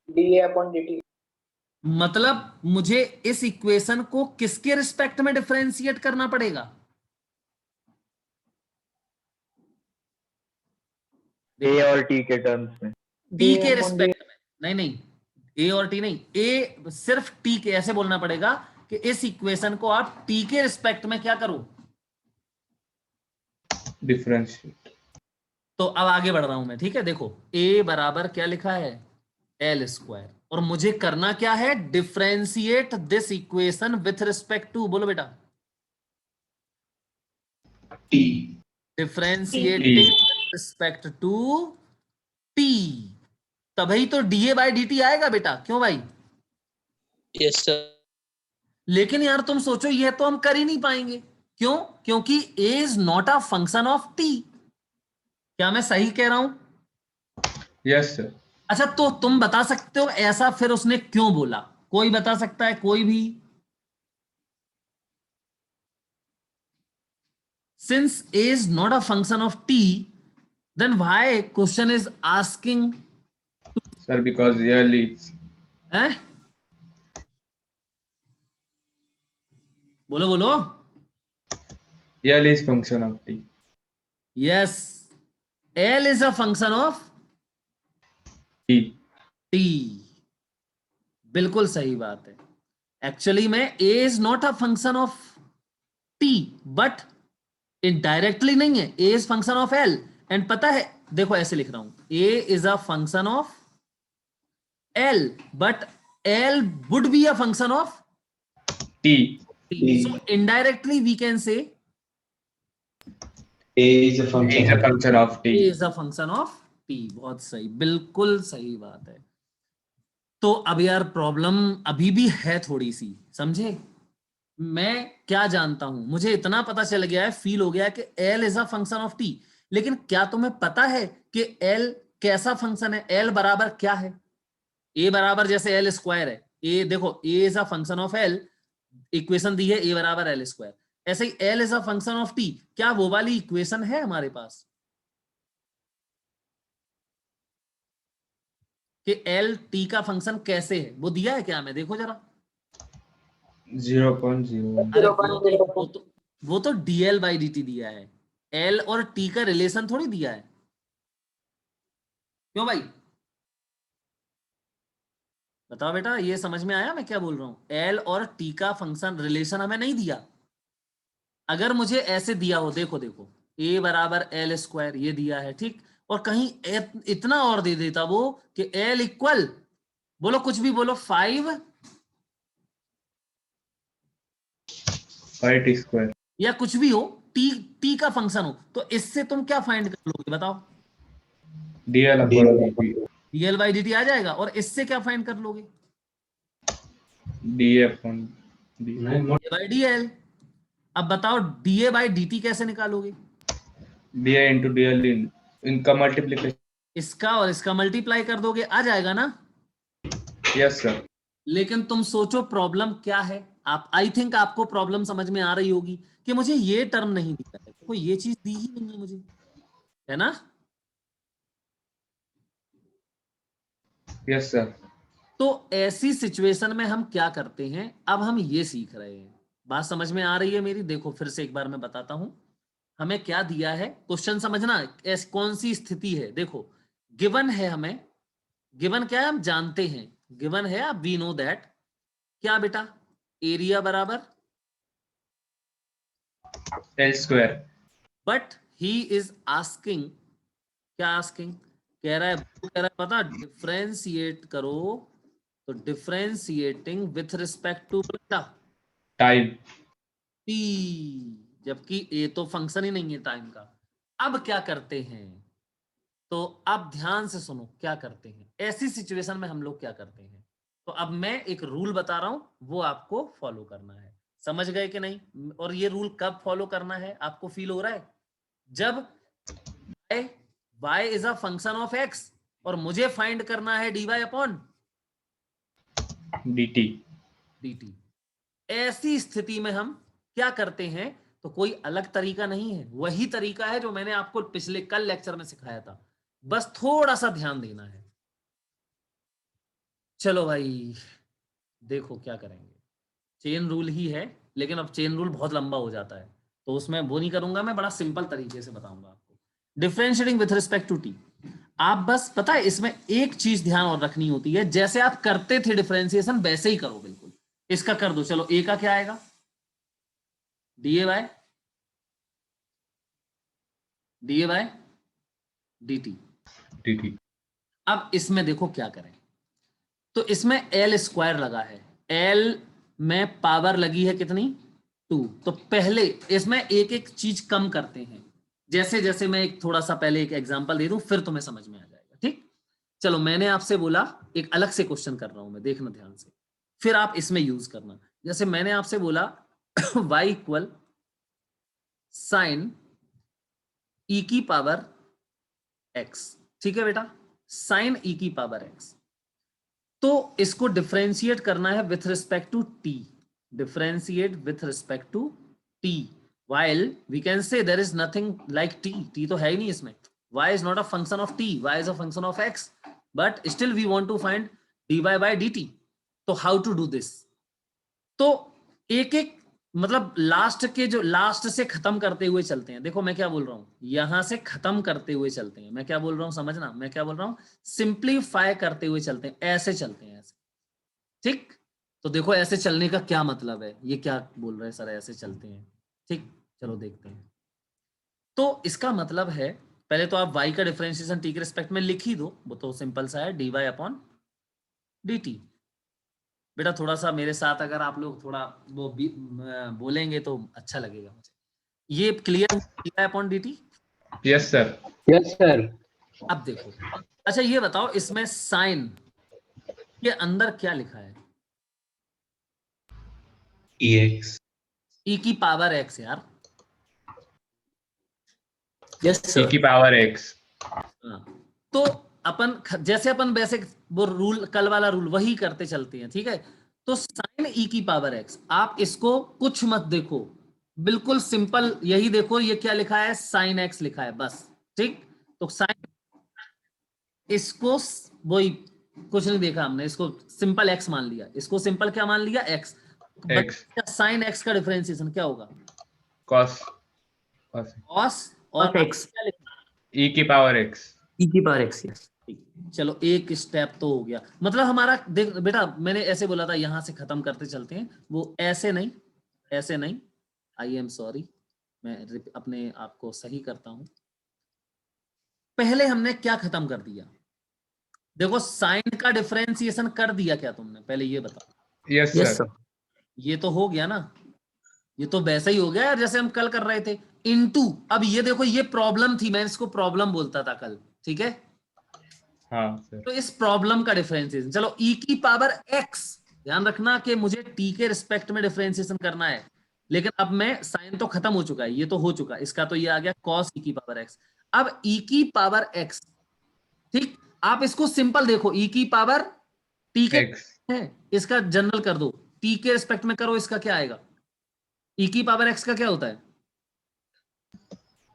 dA upon dt. मतलब मुझे इस इक्वेशन को किसके रिस्पेक्ट में डिफरेंशिएट करना पड़ेगा? A और T के टर्म्स में। टी dA के upon रिस्पेक्ट में। नहीं नहीं, ए और टी नहीं, ए सिर्फ टी के, ऐसे बोलना पड़ेगा कि इस इक्वेशन को आप टी के रिस्पेक्ट में क्या करो। डिफरेंशिएट। तो अब आगे बढ़ रहा हूं मैं, ठीक है। देखो a बराबर क्या लिखा है, एल स्क्वायर, और मुझे करना क्या है, differentiate this equation with respect to, बोलो बेटा। T। Differentiating with respect to T, तभी तो डीए बाई डी टी आएगा बेटा, क्यों भाई? Yes sir. लेकिन यार तुम सोचो, ये तो हम कर ही नहीं पाएंगे। क्यों? क्योंकि a is not a function of t। क्या मैं सही कह रहा हूं? Yes sir. अच्छा, तो तुम बता सकते हो ऐसा फिर उसने क्यों बोला? कोई बता सकता है, कोई भी? Since a is not a function of t, then why question is asking sir because L is है? बोलो बोलो। L is function of T। Yes, l is a function of T। t। बिल्कुल सही बात है। एक्चुअली में a is not a function of t, but indirectly नहीं है, a is function of l। And पता है, देखो ऐसे लिख रहा हूं, a is a function of l, but l would be a function of T। t। So indirectly we can say A is a A function is a of function of a T। Is a function of t। बहुत सही, बिल्कुल सही बात है। तो अब यार problem अभी भी है थोड़ी सी, समझे? मैं क्या जानता हूं, मुझे इतना पता चल गया है, फील हो गया है कि L is a function of T। लेकिन क्या तुम्हें पता है कि L कैसा फंक्शन है? L बराबर क्या है? A बराबर जैसे L स्क्वायर है, A देखो A is a function of L, equation दी है A बराबर L स्क्वायर, ऐसे ही L is a function of T। क्या वो वाली इक्वेशन है हमारे पास कि L T का फंक्शन कैसे है? वो दिया है क्या हमें? देखो जरा। 0.01। अरे वो तो dl बाई dt दिया है, l और t का रिलेशन थोड़ी दिया है। क्यों भाई? बताओ बेटा, ये समझ में आया मैं क्या बोल रहा हूं? l और t का फंक्शन रिलेशन हमें नहीं दिया। अगर मुझे ऐसे दिया हो, देखो देखो, a बराबर एल स्क्वायर, ये दिया है, ठीक, और कहीं इतना और दे देता वो कि l इक्वल, बोलो कुछ भी बोलो, 5 5T square। या कुछ भी हो, t का फंक्शन हो, तो इससे तुम क्या फाइंड कर लोगे बताओ? DL upon DT। dl by dt आ जाएगा, और इससे क्या फाइंड कर लोगे? DA upon DT। By dl। अब बताओ dA बाई dt कैसे निकालोगे? DA into DL इनका मल्टीप्लिकेशन। इसका और इसका मल्टीप्लाई कर दोगे, आ जाएगा ना? Yes sir. लेकिन तुम सोचो प्रॉब्लम क्या है। आप, आई थिंक आपको प्रॉब्लम समझ में आ रही होगी कि मुझे ये टर्म नहीं दिया है, कोई ये चीज दी ही नहीं है मुझे, है ना? Yes sir. तो ऐसी सिचुएशन में हम क्या करते हैं, अब हम ये सीख रहे हैं। बात समझ में आ रही है मेरी? देखो फिर से एक बार मैं बताता हूं, हमें क्या दिया है, क्वेश्चन समझना, ऐसी कौन सी स्थिति है। देखो गिवन है, हमें गिवन क्या है हम जानते हैं, गिवन है, अब वी नो दैट, क्या बेटा, एरिया बराबर, L square। But he is asking, क्या आस्किंग कह रहा है, वो कह रहा है पता, डिफरेंशिएट करो, तो डिफरेंशिएटिंग विथ रिस्पेक्ट टू बेटा टाइम। टी, जबकि ए तो फंक्शन ही नहीं है टाइम का। अब क्या करते हैं, तो अब ध्यान से सुनो क्या करते हैं ऐसी सिचुएशन में, हम लोग क्या करते हैं। तो अब मैं एक रूल बता रहा हूं, वो आपको फॉलो करना है। समझ गए कि नहीं? और ये रूल कब फॉलो करना है आपको फील हो रहा है? जब y is a function of x और मुझे फाइंड करना है dy अपॉन dt। dt। ऐसी स्थिति में हम क्या करते हैं? तो कोई अलग तरीका नहीं है, वही तरीका है जो मैंने आपको पिछले कल लेक्चर में सिखाया था, बस थोड़ा सा ध्यान देना है। चलो भाई देखो क्या करेंगे। चेन रूल ही है, लेकिन अब चेन रूल बहुत लंबा हो जाता है, तो उसमें वो नहीं करूंगा, मैं बड़ा सिंपल तरीके से बताऊंगा आपको। Differentiating with respect to T, आप बस पता है इसमें एक चीज ध्यान और रखनी होती है, जैसे आप करते थे डिफरेंशिएशन वैसे ही करो बिल्कुल। इसका कर दो, चलो ए का क्या आएगा? D by dt। अब इसमें देखो क्या करें, तो इसमें एल स्क्वायर लगा है, एल में पावर लगी है कितनी? 2। तो पहले इसमें एक एक चीज कम करते हैं, जैसे जैसे मैं एक थोड़ा सा पहले एक एग्जांपल दे दूं, फिर तुम्हें समझ में आ जाएगा। ठीक, चलो मैंने आपसे बोला, एक अलग से क्वेश्चन कर रहा हूं मैं, देखना ध्यान से, फिर आप इसमें यूज करना। जैसे मैंने आपसे बोला y इक्वल साइन ई की पावर x, ठीक है बेटा, साइन ई की पावर x। तो इसको डिफरेंशिएट करना है with respect to t, differentiate with respect to t, while we can say there is nothing like t तो है ही नहीं इसमें, y is not a function of t, y is a function of x, but still we want to find dy by dt। तो how to do this? तो एक एक मतलब last के जो लास्ट से खत्म करते हुए चलते हैं। देखो मैं क्या बोल रहा हूं, यहां से खत्म करते हुए चलते हैं। मैं क्या बोल रहा हूं समझना, मैं क्या बोल रहा हूं, सिंप्लीफाई करते हुए चलते हैं, ऐसे चलते हैं ऐसे। ठीक, तो देखो ऐसे चलने का क्या मतलब है, ये क्या बोल रहे हैं सर ऐसे चलते हैं। ठीक, चलो देखते हैं। तो इसका मतलब है, पहले तो आप y का डिफरेंशिएशन t के रिस्पेक्ट में लिख ही दो, वो तो सिंपल सा है, dy अपॉन dt। बेटा थोड़ा सा मेरे साथ अगर आप लोग थोड़ा वो बोलेंगे तो अच्छा लगेगा मुझे। ये clear dy upon dt? Yes sir. Yes sir. अब देखो, अच्छा ये बताओ इसमें साइन के अंदर क्या लिखा है? ex। e की पावर x यार। Yes, e sir. की पावर x। हाँ, तो अपन जैसे अपन वैसे वो रूल कल वाला रूल वही करते चलते हैं। ठीक है, तो साइन ई की पावर x, आप इसको कुछ मत देखो, बिल्कुल सिंपल यही देखो, ये क्या लिखा है? साइन x लिखा है बस। ठीक, तो साइन, इसको वही कुछ नहीं देखा हमने, इसको सिंपल x मान लिया, इसको सिंपल क्या मान लिया? x। साइन x का डिफरेंशिएशन क्या होगा? cos cos और Cos x. क्या लिखा? e की पावर x। E की पावर x, yes. चलो एक स्टेप तो हो गया, मतलब हमारा देख बेटा, मैंने ऐसे बोला था यहां से खत्म करते चलते हैं, वो ऐसे नहीं, ऐसे नहीं, आई एम सॉरी, मैं अपने आप को सही करता हूं। पहले हमने क्या खत्म कर दिया? देखो साइन का डिफरेंशिएशन कर दिया क्या तुमने? पहले ये बताओ। Yes Yes, sir. sir. ये तो हो गया ना, ये तो वैसा ही हो गया यार जैसे हम कल कर रहे थे, इनटू। अब ये देखो, ये प्रॉब्लम थी, मैं इसको प्रॉब्लम बोलता था कल, ठीक है? हाँ सर। तो इस प्रॉब्लम का डिफरेंशिएशन, चलो e की पावर x, ध्यान रखना कि मुझे t के रिस्पेक्ट में डिफरेंशिएशन करना है, लेकिन अब मैं साइन तो खत्म हो चुका है, ये तो हो चुका, इसका तो ये आ गया cos e की पावर x। अब e की पावर x, ठीक, आप इसको सिंपल देखो, e की पावर t के x। है, इसका जनरल कर दो, t के रिस्पेक्ट में करो, इसका क्या आएगा? e की पावर x का क्या होता है?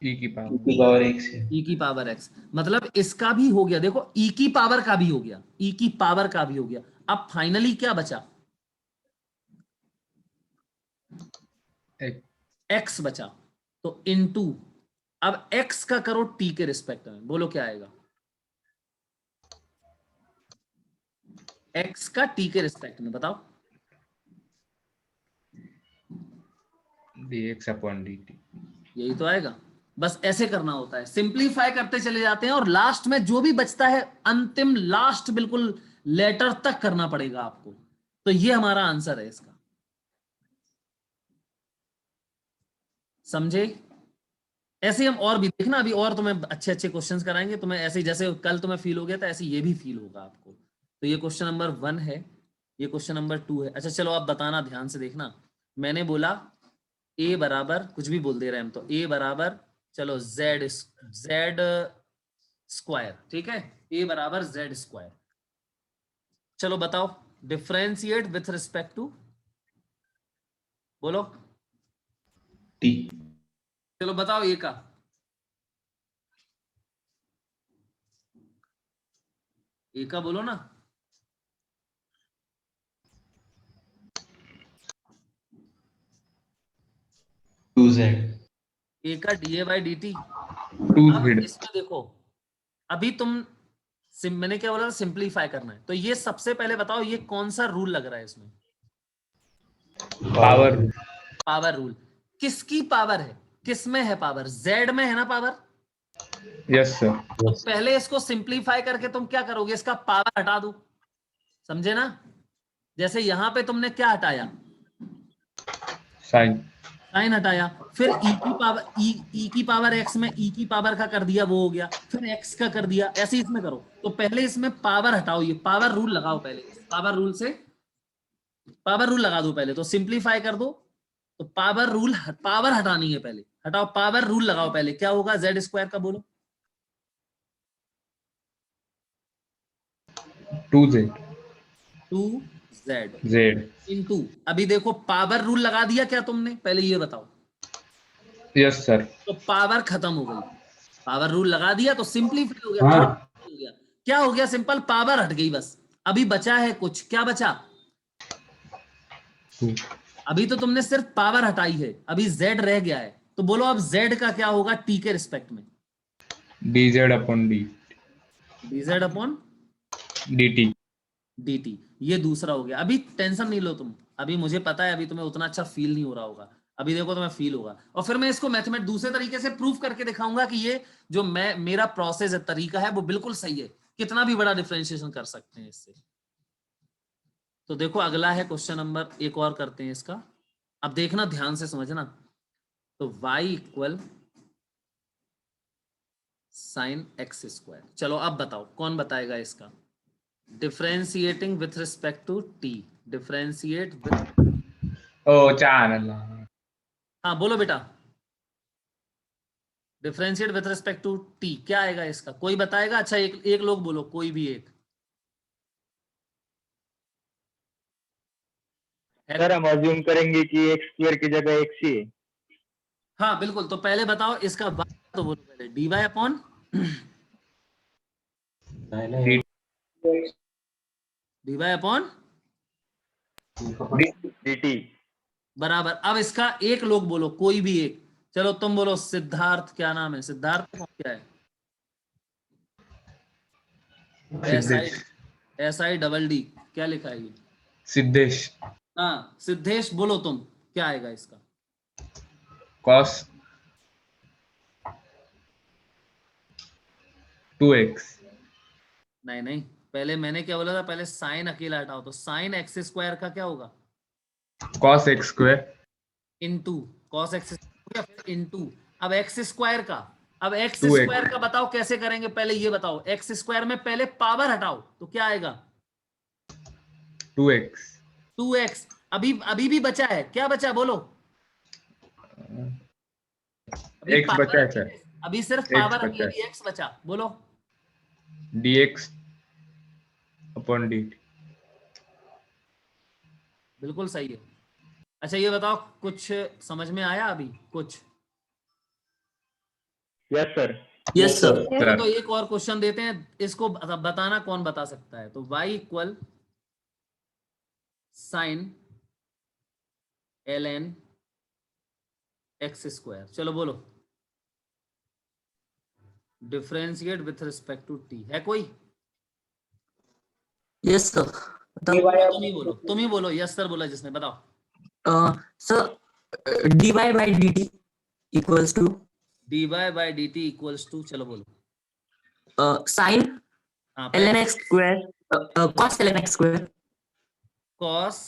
e की पावर पावर x है। e की पावर x, मतलब इसका भी हो गया, देखो e की पावर का भी हो गया, e की पावर का भी हो गया। अब फाइनली क्या बचा? x बचा, तो इनटू, अब x का करो t के रिस्पेक्ट में, बोलो क्या आएगा? x का t के रिस्पेक्ट में बताओ। dx upon dt। यही तो आएगा, बस ऐसे करना होता है, सिंप्लीफाई करते चले जाते हैं, और लास्ट में जो भी बचता है, अंतिम लास्ट बिल्कुल लेटर तक करना पड़ेगा आपको। तो ये हमारा आंसर है इसका, समझे? ऐसे हम और भी देखना, अभी और तुम्हें अच्छे अच्छे क्वेश्चंस कराएंगे, तुम्हें ऐसे जैसे कल तुम्हें फील हो गया था, ऐसे ये भी फील होगा आपको। तो ये क्वेश्चन नंबर 1 है, ये क्वेश्चन नंबर 2 है। अच्छा चलो आप बताना, ध्यान से देखना। मैंने बोला a बराबर, कुछ भी बोल दे रहे हैं हम तो, a बराबर चलो z स्क्वायर, ठीक है, a बराबर z स्क्वायर। चलो बताओ डिफरेंशिएट विथ रिस्पेक्ट टू, बोलो T. चलो बताओ a का। a का बोलो ना। 2z. a का dA बाई dt। 2z। अब इसमें देखो, अभी मैंने क्या बोला था, सिंप्लीफाई करना है। तो ये सबसे पहले बताओ ये कौन सा रूल लग रहा है इसमें? पावर। Power rule. किसकी पावर है, किस में है पावर? z में है ना पावर। Yes sir. तो पहले इसको सिंप्लीफाई करके तुम क्या करोगे, इसका पावर हटा दो, समझे ना? जैसे यहां पे तुमने क्या हटाया, साइन। साइन हटाया, फिर e की पावर x में e की पावर का कर दिया, वो हो गया, फिर x का कर दिया, ऐसे ही इसमें करो। तो पहले इसमें पावर हटाओ, ये पावर रूल लगाओ पहले, पावर रूल से पावर रूल लगा दो पहले, तो सिंप्लीफाई कर दो। तो पावर हटानी है पहले, हटाओ, पावर रूल लगाओ पहले, क्या होगा z स्क्वायर का, बोलो 2z। 2z z। इंटू, अभी देखो पावर रूल लगा दिया क्या तुमने, पहले ये बताओ। Yes sir. तो पावर खत्म हो गई, पावर रूल लगा दिया तो सिंप्लीफाई हो गया, हाँ। हो गया, क्या हो गया, सिंपल पावर हट गई बस। अभी बचा है कुछ, क्या बचा? 2। अभी तो तुमने सिर्फ पावर हटाई है, अभी z रह गया है। तो बोलो अब z का क्या होगा t के रिस्पेक्ट में? dz upon D dz upon dt। dt, ये दूसरा हो गया। अभी टेंशन नहीं लो तुम, अभी मुझे पता है अभी तुम्हें उतना अच्छा फील नहीं हो रहा होगा, अभी देखो तुम्हें फील होगा। और फिर मैं इसको मैथमेटिक्स दूसरे तरीके से प्रूव करके दिखाऊंगा कि ये जो मेरा प्रोसेस है, तरीका है, वो बिल्कुल सही है, कितना भी बड़ा डिफरेंशिएशन कर सकते हैं इससे। तो देखो अगला है क्वेश्चन नंबर, एक और करते हैं इसका, अब देखना ध्यान से समझना। तो y equal sine x square. चलो अब बताओ कौन बताएगा इसका, differentiating with respect to t, differentiate with, ओ चार अल्लाह। हाँ बोलो बेटा, differentiate with respect to t क्या आएगा इसका, कोई बताएगा? अच्छा एक लोग बोलो, कोई भी एक है। सर हम अज्यूम करेंगे कि x स्क्वायर की जगह x ही है। हाँ बिल्कुल, तो पहले बताओ इसका y, तो बोलो पहले dy upon dy upon dt। बराबर। अब इसका एक लोग बोलो, कोई भी एक, चलो तुम बोलो, सिद्धार्थ, क्या नाम है सिद्धार्थ, कौन क्या है? सिद्धेश। SI DD क्या लिखा है ये? सिद्धेश। हाँ सिद्धेश, बोलो तुम, क्या आएगा इसका? cos 2x। नहीं नहीं, पहले मैंने क्या बोला था, पहले साइन अकेला हटाओ, तो साइन एक्स स्क्वायर का क्या होगा? cos x square into cos x, फिर इनटू, अब एक्स स्क्वायर का, अब एक्स 2x। स्क्वायर का बताओ कैसे करेंगे, पहले ये बताओ। एक्स स्क्वायर में पहले पावर हटाओ, तो क्या आएगा? 2x। 2x। अभी भी बचा है, क्या बचा बोलो? अभी x power बचा है हटी सर। है, अभी सिर्फ x पावर बचा हटी, एक्स बचा, बोलो dx अपॉन dt। बिल्कुल सही है। अच्छा ये बताओ कुछ समझ में आया अभी कुछ? Yes sir. Yes sir. चलो तो एक और क्वेश्चन देते हैं, इसको बताना कौन बता सकता है। तो y equal sine ln x square, चलो बोलो differentiate with respect to t, है कोई? Yes sir. तुम ही बोलो, यस सर बोला जिसने, बताओ। Sir dy by dt equals to dy by dt equals to, चलो बोलो। साइन हाँ ln x square cos ln x square cos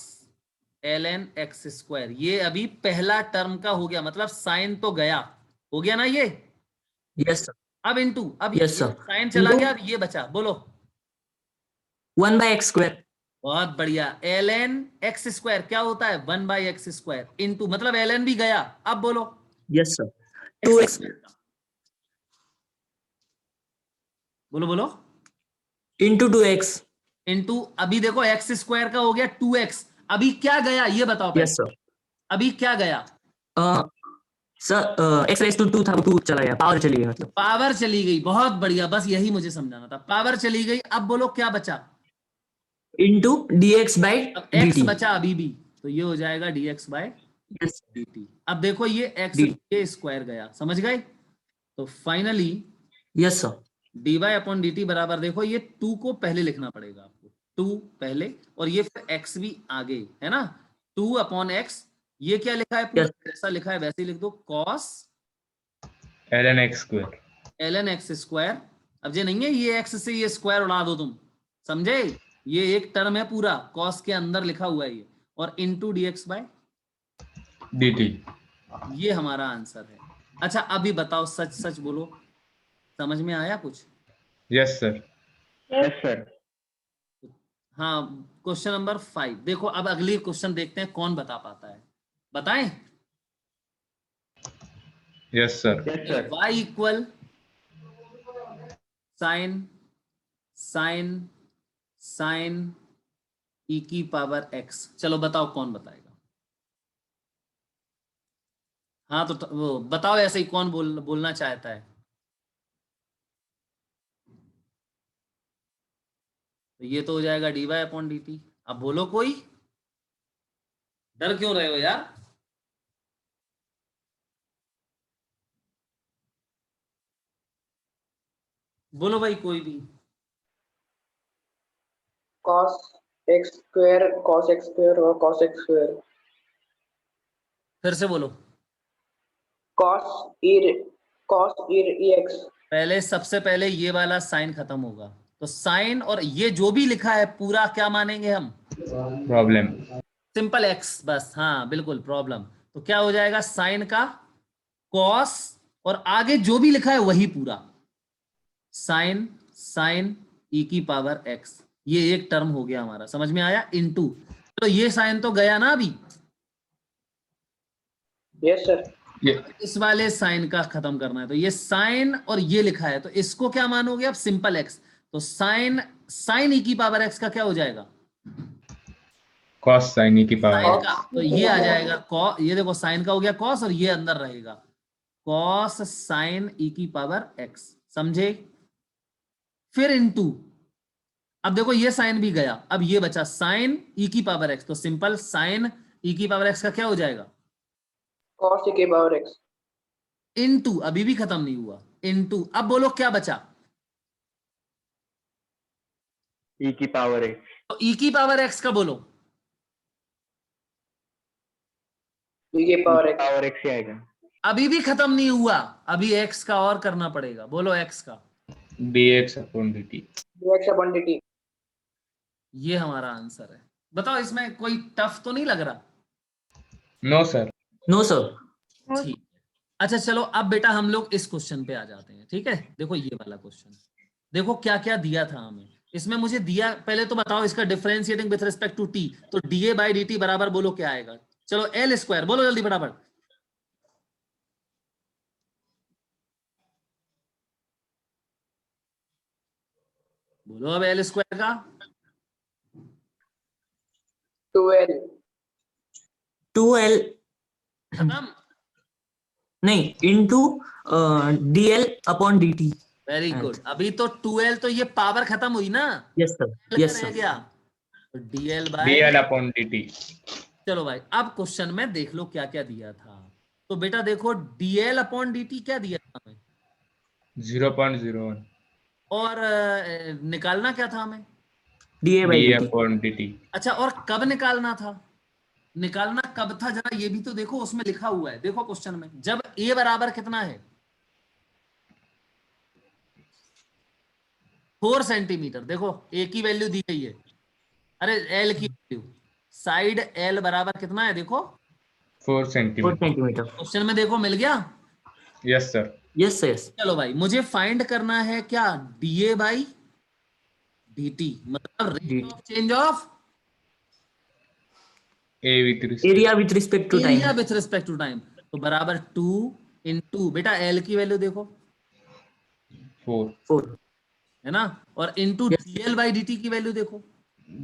ln x square, ये अभी पहला टर्म का हो गया, मतलब साइन तो गया, हो गया ना ये। Yes sir. अब इनटू, अब Yes, sir. साइन चला Into गया, अब ये बचा, बोलो 1 बाई x स्क्वायर बहुत बढ़िया। ln x स्क्वायर क्या होता है 1/x² इनटू, मतलब ln भी गया। अब बोलो Yes, sir. 2x बोलो बोलो into 2x. इनटू, अभी देखो x² का हो गया 2x, अभी क्या गया ये बताओ पहले। Yes, sir. अभी क्या गया? सर x raised to 2 था, 2 चला गया, पावर चली गई मतलब। पावर चली गई। बहुत बढ़िया, बस यही मुझे समझाना था, पावर चली गई। अब बोलो क्या बचा? Into dx by अब x dt. बचा अभी भी, तो ये हो जाएगा dx/dt। Yes. अब देखो ये x dt. ये स्क्वायर गया, समझ गए? तो फाइनली Yes, sir. dy/dt बराबर, देखो ये 2 को पहले लिखना पड़ेगा आपको, 2 पहले, और ये फिर x भी आगे है ना, 2/x। ये क्या लिखा है पूरा? Yes. जैसा लिखा है वैसे ही लिख दो, cos ln x²। ln x²। अब ये नहीं है ये x से ये स्क्वायर उड़ा दो तुम, समझे? ये एक टर्म है पूरा, cos के अंदर लिखा हुआ है ये, और इनटू dx/dt। ये हमारा आंसर है। अच्छा अभी बताओ, सच सच बोलो, समझ में आया कुछ? Yes sir. Yes sir. हाँ, क्वेश्चन नंबर 5 देखो। अब अगली क्वेश्चन देखते हैं कौन बता पाता है, बताएं। Yes sir. Yes sir. y equal sine e की पावर x। चलो बताओ कौन बताएगा। हाँ तो वो बताओ, ऐसे ही कौन बोलना चाहता है? तो ये तो हो जाएगा dy/dt। अब बोलो कोई, डर क्यों रहे हो यार? बोलो भाई कोई भी। cos x square और cos x square. फिर से बोलो। cos e x. पहले सबसे पहले ये वाला साइन खत्म होगा, तो साइन और ये जो भी लिखा है पूरा क्या मानेंगे हम? प्रॉब्लम। सिंपल एक्स, बस। हाँ बिल्कुल, प्रॉब्लम। तो क्या हो जाएगा? साइन का कॉस, और आगे जो भी लिखा है वही पूरा, साइन e की पावर x। ये एक टर्म हो गया हमारा, समझ में आया? इनटू, तो ये साइन तो गया ना अभी, Yes sir. इस वाले साइन का खत्म करना है। तो ये साइन और ये लिखा है, तो इसको क्या मानोगे अब? Simple x. तो साइन e की पावर x का क्या हो जाएगा? कॉस साइन e की साइन पावर। का, तो ये आ जाएगा ये देखो साइन का हो गया कॉस, और ये अंदर रहेगा कॉस साइन e की पावर x, समझे? फिर इनटू, अब देखो ये साइन भी गया, अब ये बचा साइन e की पावर x। तो सिंपल साइन e की पावर x का क्या हो जाएगा? cos e की पावर x. इनटू, अभी भी खत्म नहीं हुआ, इनटू। अब बोलो क्या बचा? e की पावर x। तो e की पावर x का बोलो। e की पावर x. पावर x ही आएगा। अभी भी खत्म नहीं हुआ, अभी x का और करना पड़ेगा। बोलो x का। dx/dt। dx/dt. ये हमारा आंसर है। बताओ इसमें कोई टफ तो नहीं लग रहा? No sir. No, sir. ठीक। अच्छा चलो अब बेटा हम लोग इस क्वेश्चन पे आ जाते हैं, ठीक है? देखो ये वाला क्वेश्चन, देखो क्या क्या दिया था हमें इसमें। मुझे दिया, पहले तो बताओ इसका differentiating with respect to t, तो dA/dt बराबर बोलो क्या आएगा? चलो L², बोलो जल्दी फटाफट। बोलो अब L² का 2l. 2l खत्म। नहीं into dl upon dt. Very good. अभी तो 2l, तो ये पावर खत्म हुई ना, Yes sir. Yes रह sir. गया तो dl/। dl/dt। चलो भाई अब क्वेश्चन में देख लो क्या क्या दिया था। तो बेटा देखो dl/dt क्या दिया था हमें, 0.01 और निकालना क्या था हमें? dA/dt. अच्छा, और कब निकालना था? निकालना कब था जरा ये भी तो देखो, उसमें लिखा हुआ है, देखो क्वेश्चन में, जब a बराबर कितना है? 4 सेंटीमीटर। देखो a की वैल्यू दी गई है, अरे l की वैल्यू, साइड l बराबर कितना है? देखो 4 4 सेंटीमीटर। centimeter. क्वेश्चन में देखो, मिल गया। Yes sir. Yes sir. Yes. चलो भाई मुझे फाइंड करना है क्या? dA/dt, मतलब rate dt. Of change of A with respect. Area with respect to area time. With respect to time, तो बराबर 2 इंटू, बेटा एल की वैल्यू देखो 4 4। है ना, और into Yes. dl by dt की वैल्यू देखो,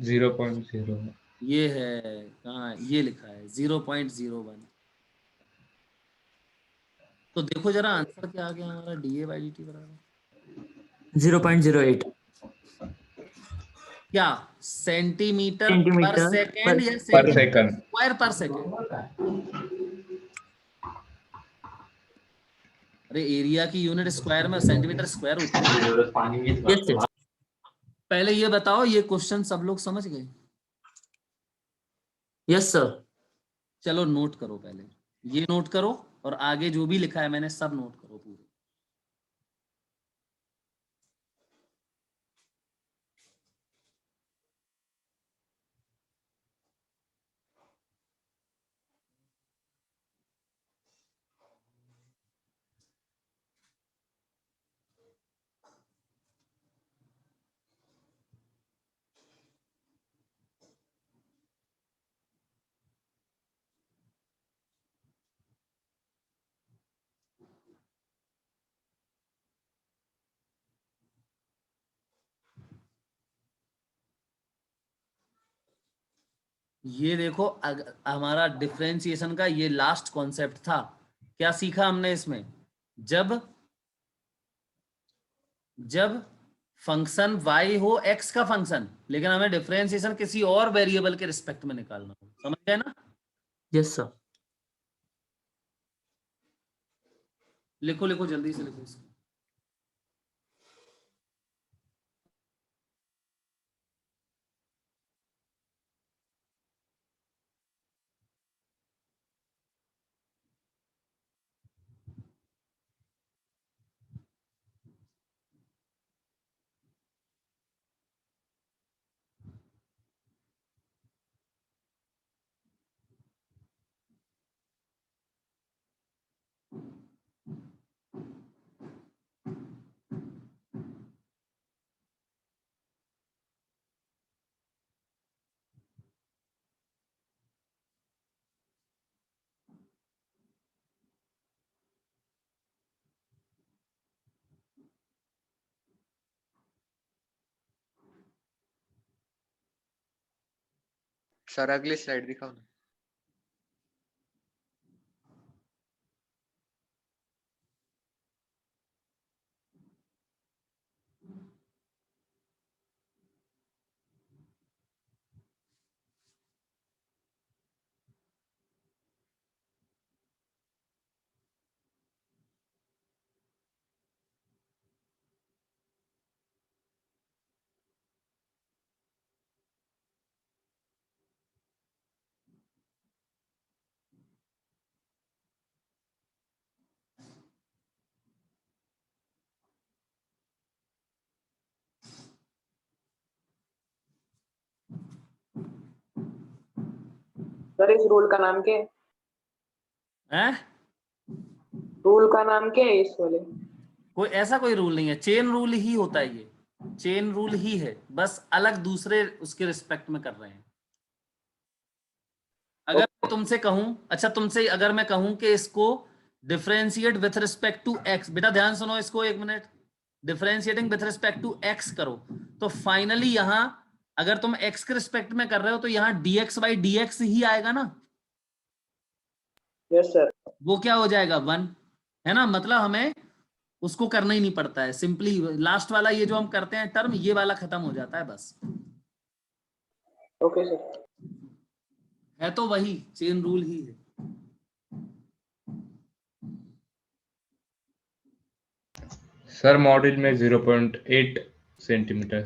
0.0। ये है कहाँ, ये लिखा है 0.01। तो देखो जरा आंसर क्या आ गया हमारा, da बाई dt बराबर 0.08 क्या, सेंटीमीटर पर सेंटीमीटर सेकेंड या पर सेंटीमीटर सेकंड। स्क्वायर पर सेकेंड? अरे एरिया की यूनिट स्क्वायर में सेंटीमीटर स्क्वायर होती है। Yes yes. पहले ये बताओ, ये क्वेश्चन सब लोग समझ गए? Yes sir. चलो नोट करो, पहले ये नोट करो और आगे जो भी लिखा है मैंने सब नोट करो पूरे। ये देखो हमारा डिफरेंशिएशन का ये लास्ट कॉन्सेप्ट था। क्या सीखा हमने इसमें? जब जब फंक्शन y हो x का फंक्शन, लेकिन हमें डिफरेंशिएशन किसी और वेरिएबल के रिस्पेक्ट में निकालना हो, समझ गए ना? Yes sir. लिखो लिखो जल्दी से लिखो इसको। सर अगली स्लाइड दिखाओ ना। सर इस रूल का नाम क्या है? हैं? रूल का नाम क्या है इस वाले? कोई ऐसा कोई रूल नहीं है, चेन रूल ही होता है, ये चेन रूल ही है, बस अलग दूसरे उसके रिस्पेक्ट में कर रहे हैं। अगर तुमसे कहूं, अच्छा तुमसे अगर मैं कहूं कि इसको differentiate with respect to x, बेटा ध्यान सुनो इसको एक minute, differentiating with respect to x करो, तो फाइनली यहां अगर तुम एक्स के रिस्पेक्ट में कर रहे हो तो यहां dx बाई dx ही आएगा ना? Yes sir. वो क्या हो जाएगा 1, है ना? मतलब हमें उसको करना ही नहीं पड़ता है, सिंपली लास्ट वाला ये जो हम करते हैं टर्म, ये वाला खत्म हो जाता है बस। Okay sir. है तो वही चेन रूल ही है। सर मॉड्यूल में 0.8 सेंटीमीटर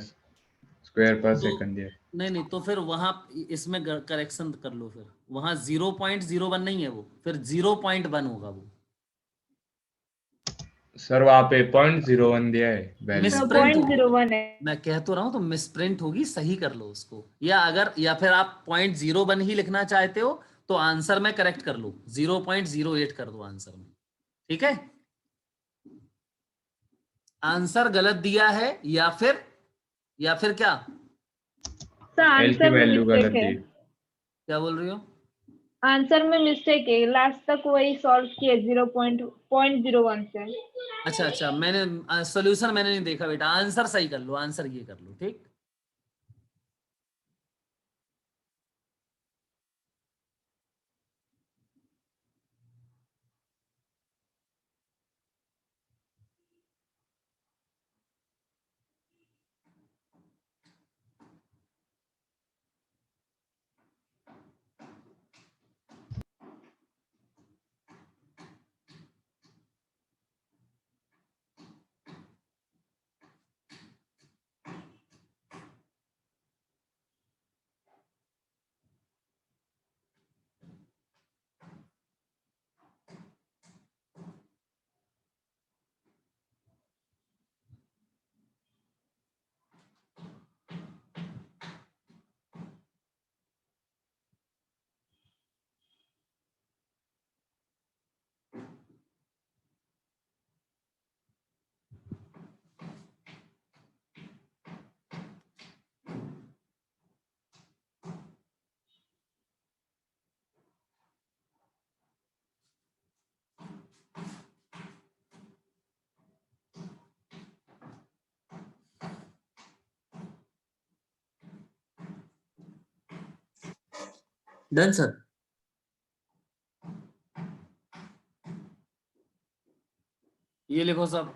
स्क्वायर पर तो सेकंड दिया है। नहीं नहीं, तो फिर वहां इसमें करेक्शन कर लो, फिर वहां 0.01 नहीं है वो, फिर 0.1 होगा वो। सर वहाँ पे 0.01 दिया है वैल्यू। मिसप्रिंट होगी, 0.01 है। मैं कह तो रहा हूँ, तो मिसप्रिंट होगी, सही कर लो उसको, या अगर या फिर आप 0.01 ही लिखना चाहते हो तो आंसर में करेक्ट कर लो, 0.08 कर दो आंसर में, ठीक है? आंसर गलत दिया है या फिर क्या? सर एल की आंसर वैल्यू मिस्टेक गलत है। दी। क्या बोल रही हो? आंसर में मिस्टेक है, लास्ट तक वही सॉल्व किए 0.01 से। अच्छा अच्छा, मैंने सॉल्यूशन मैंने नहीं देखा बेटा, आंसर सही कर लो, आंसर ये कर लो, ठीक। Done sir. ये लिखो सब।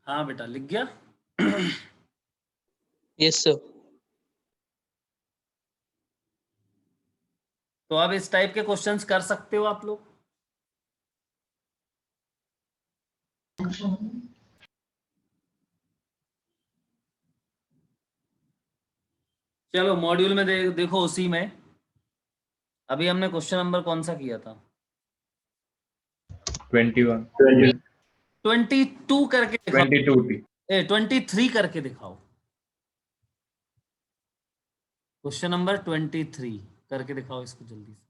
हाँ बेटा, लिख गया। Yes sir. तो अब इस टाइप के क्वेश्चंस कर सकते हो आप लोग। चलो मॉड्यूल में देखो, उसी में अभी हमने क्वेश्चन नंबर कौन सा किया था? 21 22 करके दिखाओ। 22 23 करके दिखाओ। क्वेश्चन नंबर 23 करके दिखाओ इसको जल्दी से।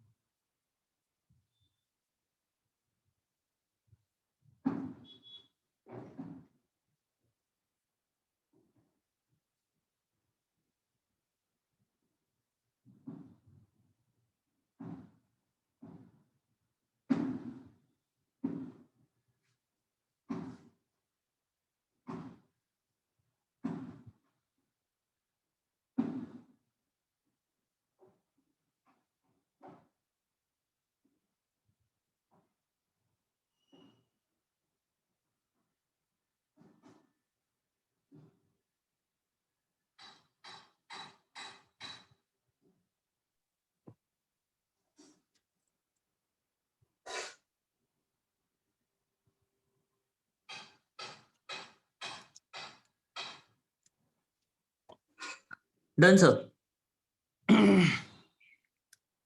Done sir.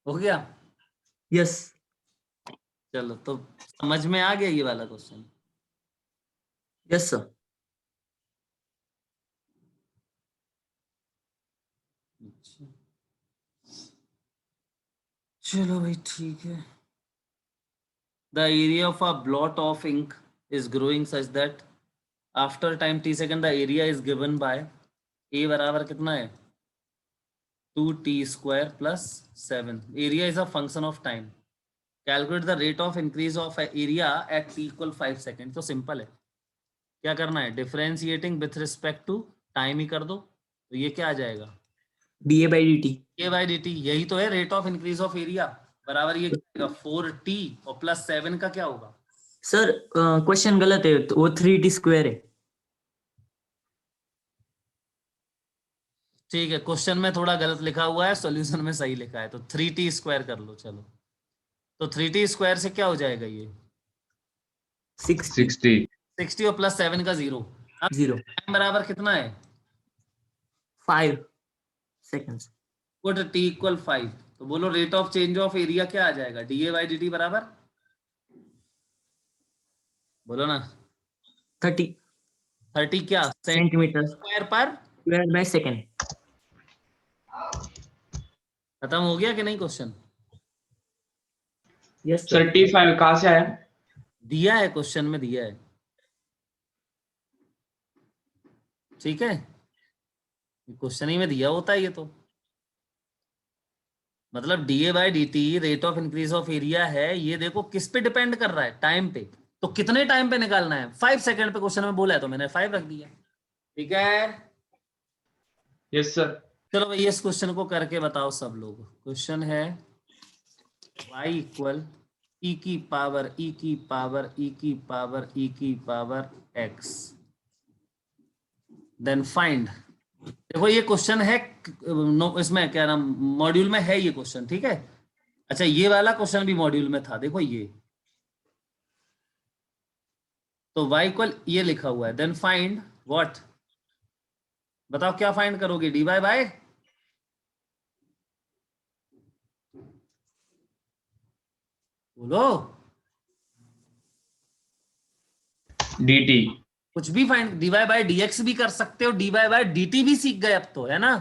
हो गया? यस। चलो, तो समझ में आ गया ये वाला क्वेश्चन? Yes sir. अच्छा, चलो भाई ठीक है। The area of a blot of ink is growing such that after time t second the area is given by a बराबर कितना है? 2t² + 7। Area is a function of time. Calculate the rate of increase of area at t = 5 second. तो simple है, क्या करना है? Differentiating with respect to time ही कर दो। तो ये क्या आ जाएगा, D A by D T. A by D T, यही तो है rate of increase of area, बराबर ये क्या आएगा 4t और प्लस 7 का क्या होगा। सर क्वेश्चन गलत है, तो वो 3t स्क्वायर है। ठीक है, क्वेश्चन में थोड़ा गलत लिखा हुआ है, सॉल्यूशन में सही लिखा है, तो 3t स्क्वायर कर लो। चलो, तो 3t स्क्वायर से क्या हो जाएगा, ये 60 60 और प्लस 7 का 0। अब 0 टाइम बराबर कितना है, 5 सेकंड्स। पुट t इक्वल 5, तो बोलो rate of change of area क्या आ जाएगा, डीए बाई डी टी बराबर, बोलो ना, 30 क्या सेंटीमीटर स्क्वायर पर स्क्वायर बाय सेकंड। खत्म हो गया कि नहीं क्वेश्चन, यस सर T5 कहाँ से आया? दिया है क्वेश्चन में, दिया है, ठीक है, क्वेश्चन ही में दिया होता है ये, तो मतलब DA by D T rate of increase of area है, ये देखो किस पे डिपेंड कर रहा है, टाइम पे, तो कितने टाइम पे निकालना है, 5 सेकंड पे क्वेश्चन में बोला है, तो मैंने 5 रख दिया, ठीक है। Yes sir. चलो भाई इस क्वेश्चन को करके बताओ सब लोग। क्वेश्चन है y इक्वल e की पावर e की पावर e की पावर e की पावर x, देन फाइंड। देखो ये क्वेश्चन है इसमें क्या नाम, मॉड्यूल में है ये क्वेश्चन, ठीक है। अच्छा ये वाला क्वेश्चन भी मॉड्यूल में था, देखो ये, तो y इक्वल ये लिखा हुआ है, देन फाइंड व्हाट, बताओ क्या फाइंड करोगे, dy बाय बोलो, dt। कुछ भी फाइंड, dy बाय dx भी कर सकते हो, dy बाय dt भी सीख गए अब तो, है ना।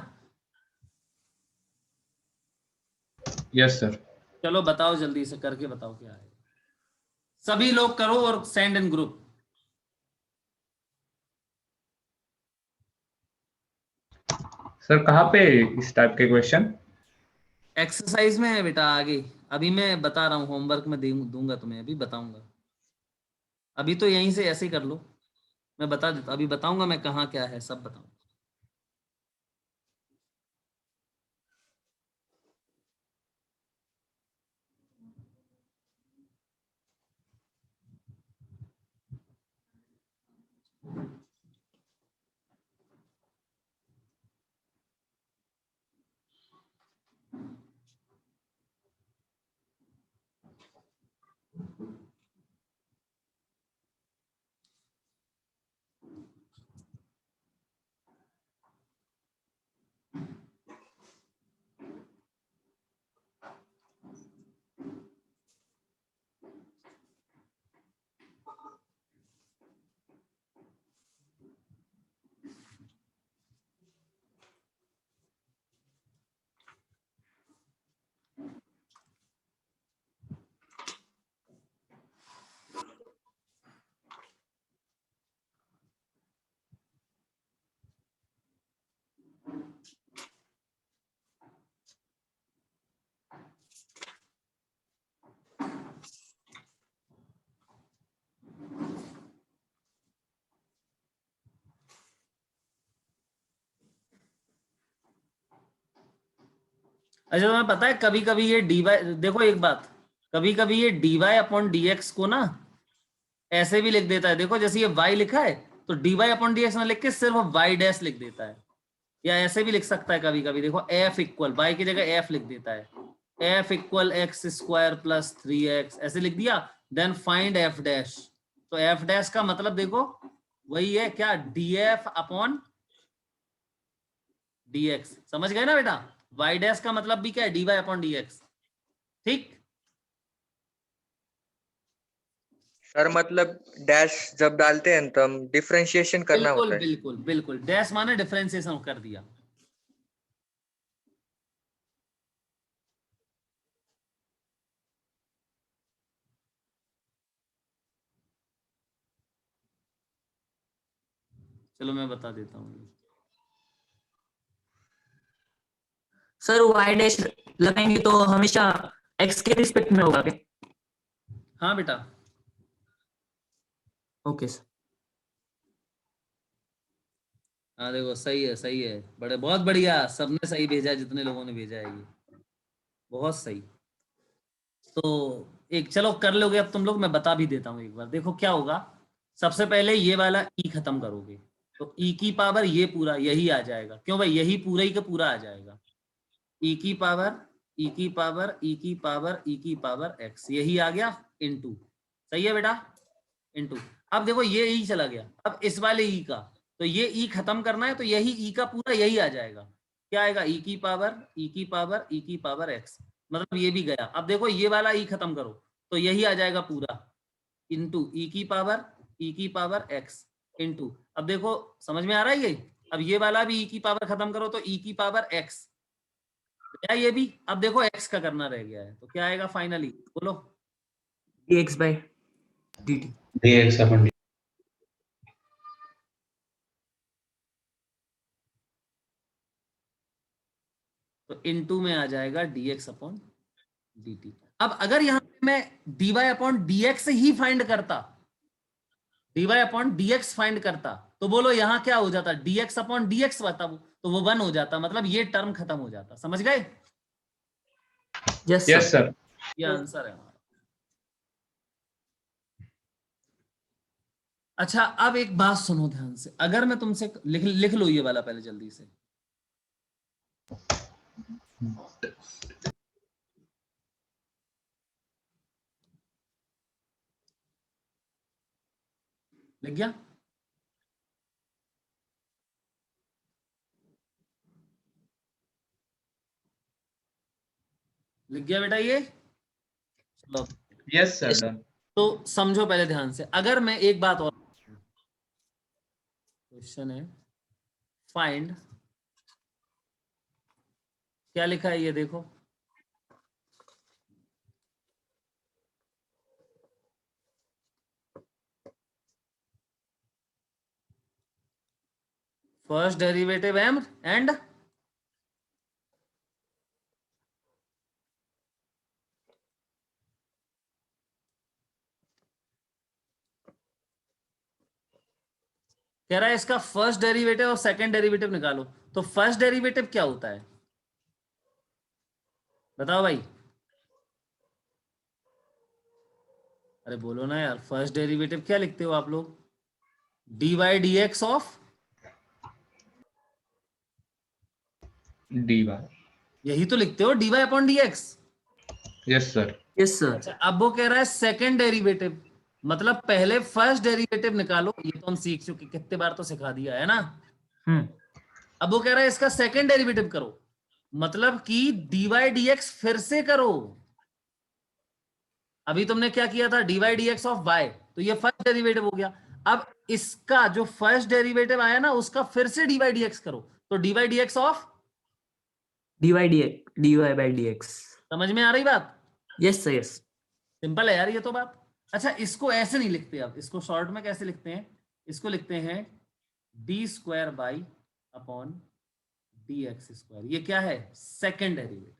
Yes sir. चलो बताओ जल्दी से करके बताओ क्या है, सभी लोग करो और सेंड इन ग्रुप। सर कहाँ पे इस टाइप के क्वेश्चन? एक्सरसाइज में है बेटा, आगे अभी मैं बता रहा हूँ, होमवर्क में दूंगा तुम्हें, अभी बताऊंगा, अभी तो यहीं से ऐसे ही कर लो, मैं बता देता, अभी बताऊंगा मैं कहाँ क्या है, सब बताऊंगा। अच्छा तुम्हें पता है कभी कभी ये dy, देखो एक बात, कभी कभी ये dy अपॉन dx को ना ऐसे भी लिख देता है, देखो जैसे ये y लिखा है तो dy अपॉन dx ना लिख के सिर्फ y डैश लिख देता है, या ऐसे भी लिख सकता है कभी कभी, देखो f इक्वल y की जगह f लिख देता है, f equal x square plus 3x ऐसे लिख दिया, देन फाइंड f डैश, तो f डैश का मतलब देखो वही है क्या, df अपॉन dx, समझ गए ना बेटा, y डैश का मतलब भी क्या है, dy अपॉन dx, ठीक। सर मतलब डैश जब डालते हैं तो हम डिफरेंशिएशन करना बिल्कुल होता है। बिल्कुल बिल्कुल, डैश माने डिफरेंशिएशन कर दिया। चलो मैं बता देता हूँ, सर वाई डैश लगाएंगे तो हमेशा एक्स के रिस्पेक्ट में होगा क्या? हाँ बेटा, ओके सर। हाँ देखो सही है, बड़े बहुत बढ़िया, सबने सही भेजा जितने लोगों ने भेजा है, ये बहुत सही। तो एक चलो कर लोगे अब तुम लोग, मैं बता भी देता हूँ एक बार, देखो क्या होगा। सबसे पहले ये वाला ई खत्म करोगे तो ई की पावर ये पूरा यही आ जाएगा, क्यों भाई, यही पूरा ही का पूरा आ जाएगा। ई की पावर ई की पावर ई की पावर ई की पावर एक्स, यही आ गया इनटू, सही है बेटा, इनटू। अब देखो ये ई चला गया, अब इस वाले ई का, तो ये ई खत्म करना है तो यही ई का पूरा यही आ जाएगा। क्या आएगा, ई की पावर ई की पावर ई की पावर एक्स, मतलब ये भी गया। अब देखो ये वाला ई खत्म करो तो यही आ जाएगा पूरा, इनटू ई की पावर एक्स इनटू। अब देखो समझ में आ रहा है ये, अब ये वाला भी ई की पावर खत्म करो तो ई की पावर एक्स, क्या ये भी, अब देखो एक्स का करना रह गया है, तो क्या आएगा फाइनली, बोलो। dx by dt. dx upon dt. तो इनटू में आ जाएगा dx अपॉन dt। अब अगर यहां पे मैं dy अपॉन dx ही फाइंड करता, dy अपॉन dx फाइंड करता, तो बोलो यहाँ क्या हो जाता, dx अपॉन dx बता, तो वो 1 हो जाता, मतलब ये टर्म खत्म हो जाता, समझ गए। Yes, yes sir. सर। ये आंसर है हमारा। अच्छा अब एक बात सुनो ध्यान से, अगर मैं तुमसे लिख लो ये वाला पहले जल्दी से, लिख गया, लिख गया बेटा ये, चलो। Yes sir, done. तो समझो पहले ध्यान से, अगर मैं एक बात और, क्वेश्चन है फाइंड, क्या लिखा है ये देखो, फर्स्ट डेरिवेटिव एम एंड कह रहा है इसका फर्स्ट डेरिवेटिव और सेकंड डेरिवेटिव निकालो। तो फर्स्ट डेरिवेटिव क्या होता है बताओ भाई, अरे बोलो ना यार, फर्स्ट डेरिवेटिव क्या लिखते हो आप लोग, dy dx ऑफ, डी बार। यही तो लिखते हो, dy upon dx। Yes sir. Yes, sir. अच्छा अब वो कह रहा है सेकंड डेरिवेटिव, मतलब पहले फर्स्ट डेरिवेटिव निकालो, ये तो हम सीख चुके, कितने बार तो सिखा दिया है ना। अब वो कह रहा है इसका सेकंड डेरिवेटिव करो, मतलब कि dy dx फिर से करो। अभी तुमने क्या किया था, dy dx ऑफ y, तो ये फर्स्ट डेरिवेटिव हो गया। अब इसका जो फर्स्ट डेरिवेटिव आया ना, उसका फिर से dy dx करो, तो dy dx of, dy by dx. समझ में आ रही बात, Yes, sir. Yes. सिंपल है यार ये तो बात। अच्छा इसको ऐसे नहीं लिखते, अब इसको शॉर्ट में कैसे लिखते हैं, इसको लिखते हैं D square by upon D x square, ये क्या है, सेकंड डेरिवेटिव।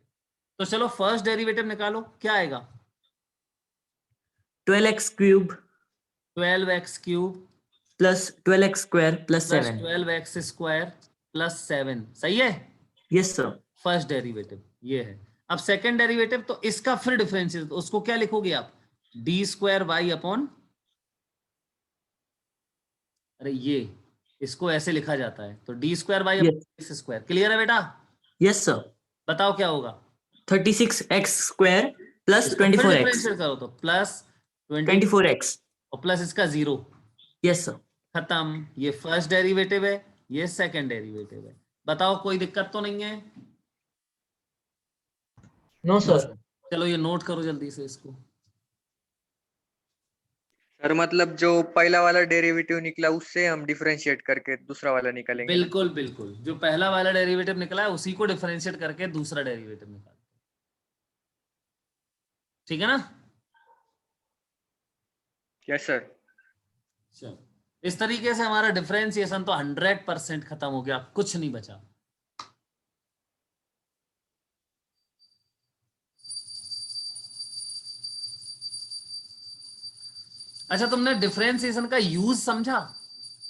तो चलो फर्स्ट डेरिवेटिव निकालो, क्या आएगा, 12x cube 12x cube plus 12x square plus plus 7. 12x square plus 7, सही है, Yes, sir. फर्स्ट डेरिवेटिव ये है। अब सेकंड डेरिवेटिव, तो इसका फिर डिफरेंशियल, तो उसको क्या लिखोगे आप, डी स्क्वायर वाई अपॉन, अरे ये इसको ऐसे लिखा जाता है, तो d square y upon x square, clear है बेटा। Yes, sir. बताओ क्या होगा, 36x square plus इसको फिर 24x. डिफरेंशियल करो तो प्लस 24x. और प्लस इसका 0, Yes, sir. खत्म। ये फर्स्ट डेरिवेटिव है, ये सेकंड डेरिवेटिव है। बताओ कोई दिक्कत तो नहीं है, नो सर। चलो ये नोट करो जल्दी से इसको। सर मतलब जो पहला वाला डेरिवेटिव निकला उससे हम डिफरेंशिएट करके दूसरा वाला निकालेंगे। बिल्कुल बिल्कुल, जो पहला वाला डेरिवेटिव निकला है उसी को डिफरेंशिएट करके दूसरा डेरिवेटिव निकालते हैं, ठीक है ना। Yes sir. चलो इस तरीके से हमारा डिफरेंशिएशन तो 100% खत्म हो गया, कुछ नहीं बचा। अच्छा तुमने डिफरेंशिएशन का यूज समझा,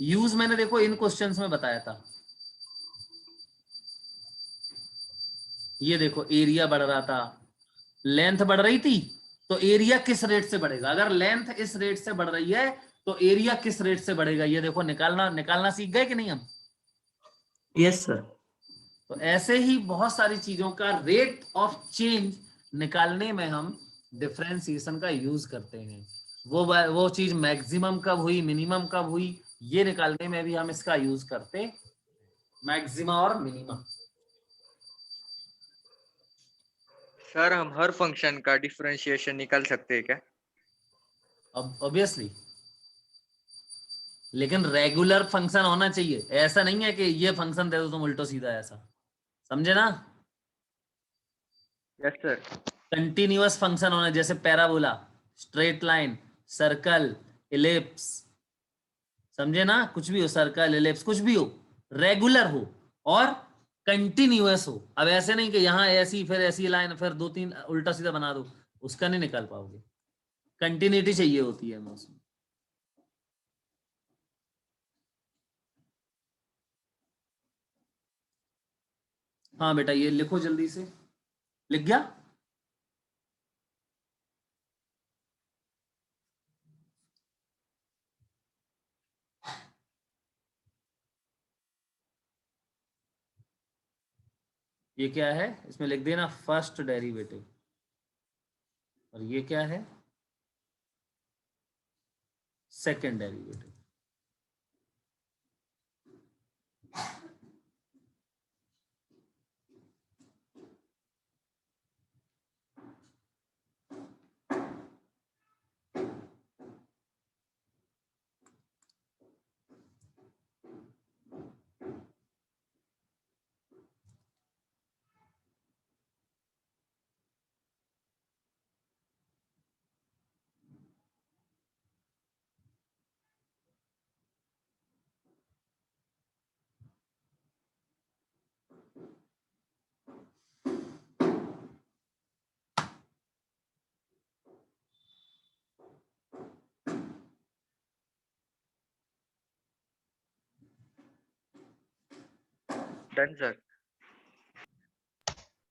यूज मैंने देखो इन क्वेश्चंस में बताया था। ये देखो एरिया बढ़ रहा था, लेंथ बढ़ रही थी, तो एरिया किस रेट से बढ़ेगा? अगर लेंथ इस रेट से बढ़ रही है तो एरिया किस रेट से बढ़ेगा? ये देखो निकालना सीख गए कि नहीं हम? Yes sir. तो ऐसे ही बहुत सारी चीजों का रेट ऑफ चेंज निकालने में हम डिफरेंशिएशन का यूज करते हैं। वो चीज मैक्सिमम कब हुई, मिनिमम कब हुई, ये निकालने में भी हम इसका यूज करते, मैक्सिमा और मिनिमम। सर हम हर फंक्शन का डिफरेंशिएशन निकाल सकते हैं क्या? अब ऑब्वियसली, लेकिन रेगुलर फंक्शन होना चाहिए। ऐसा नहीं है कि ये फंक्शन दे दो तुम उल्टो सीधा, ऐसा समझे ना? Yes sir. कंटिन्यूअस फंक्शन होना, जैसे parabola, straight line, circle, ellipse, समझे ना? कुछ भी हो, सर्कल, इलिप्स, कुछ भी हो, रेगुलर हो और कंटिन्यूअस हो। अब ऐसे नहीं कि यहाँ ऐसी फिर ऐसी लाइन फिर 2-3 उल्टा सीधा बना दो, उसका नहीं निकाल पाओगे। कंटिन्यूटी चाहिए होती है हमें उसमें। हाँ बेटा ये लिखो जल्दी से, लिख गया? ये क्या है? इसमें लिख देना फर्स्ट डेरिवेटिव। और ये क्या है? Second derivative. Done sir.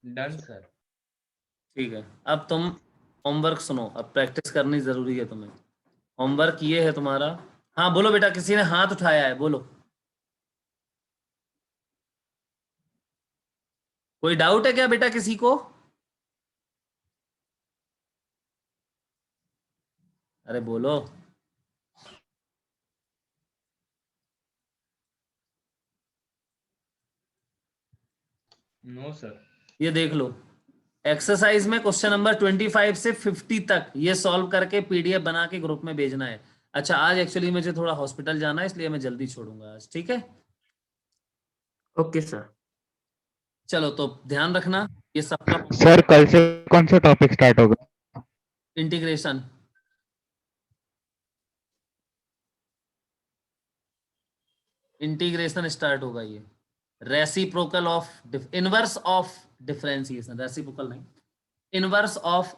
Done sir. ठीक है, अब तुम होमवर्क सुनो, अब प्रैक्टिस करनी जरूरी है तुम्हें। होमवर्क ये है तुम्हारा। हाँ बोलो बेटा, किसी ने हाथ उठाया है, बोलो। कोई डाउट है क्या बेटा किसी को? अरे बोलो। No sir. ये देख लो, एक्सरसाइज में क्वेश्चन नंबर 25 से 50 तक ये सॉल्व करके पीडीएफ बना के ग्रुप में भेजना है। अच्छा आज एक्चुअली मुझे थोड़ा हॉस्पिटल जाना है, इसलिए मैं जल्दी छोड़ूंगा आज, ठीक है? Okay sir. चलो तो ध्यान रखना ये सबका। सर कल से कौन सा टॉपिक स्टार्ट होगा? इंटीग्रेशन। इंटीग्रेशन स्टार्ट होगा ये। Reciprocal of inverse of differentiation, reciprocal नहीं, इनवर्स ऑफ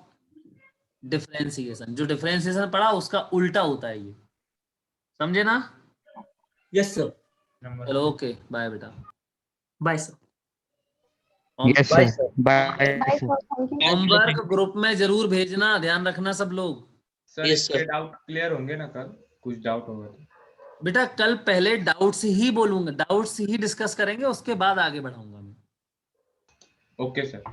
डिफरेंशिएशन। जो डिफरेंशिएशन पढ़ा उसका उल्टा होता है ये, समझे ना? Yes sir. चलो ओके, बाय बेटा। Bye sir. Yes bye sir, sir. Bye bye sir. Sir, thank you. Homework group में जरूर भेजना, ध्यान रखना सब लोग। सर Yes, इसके sir. डाउट क्लियर होंगे ना कल? कुछ डाउट होगा तो? बेटा कल पहले डाउट्स ही बोलूंगा, डाउट्स ही डिस्कस करेंगे, उसके बाद आगे बढ़ाऊंगा मैं। Okay sir.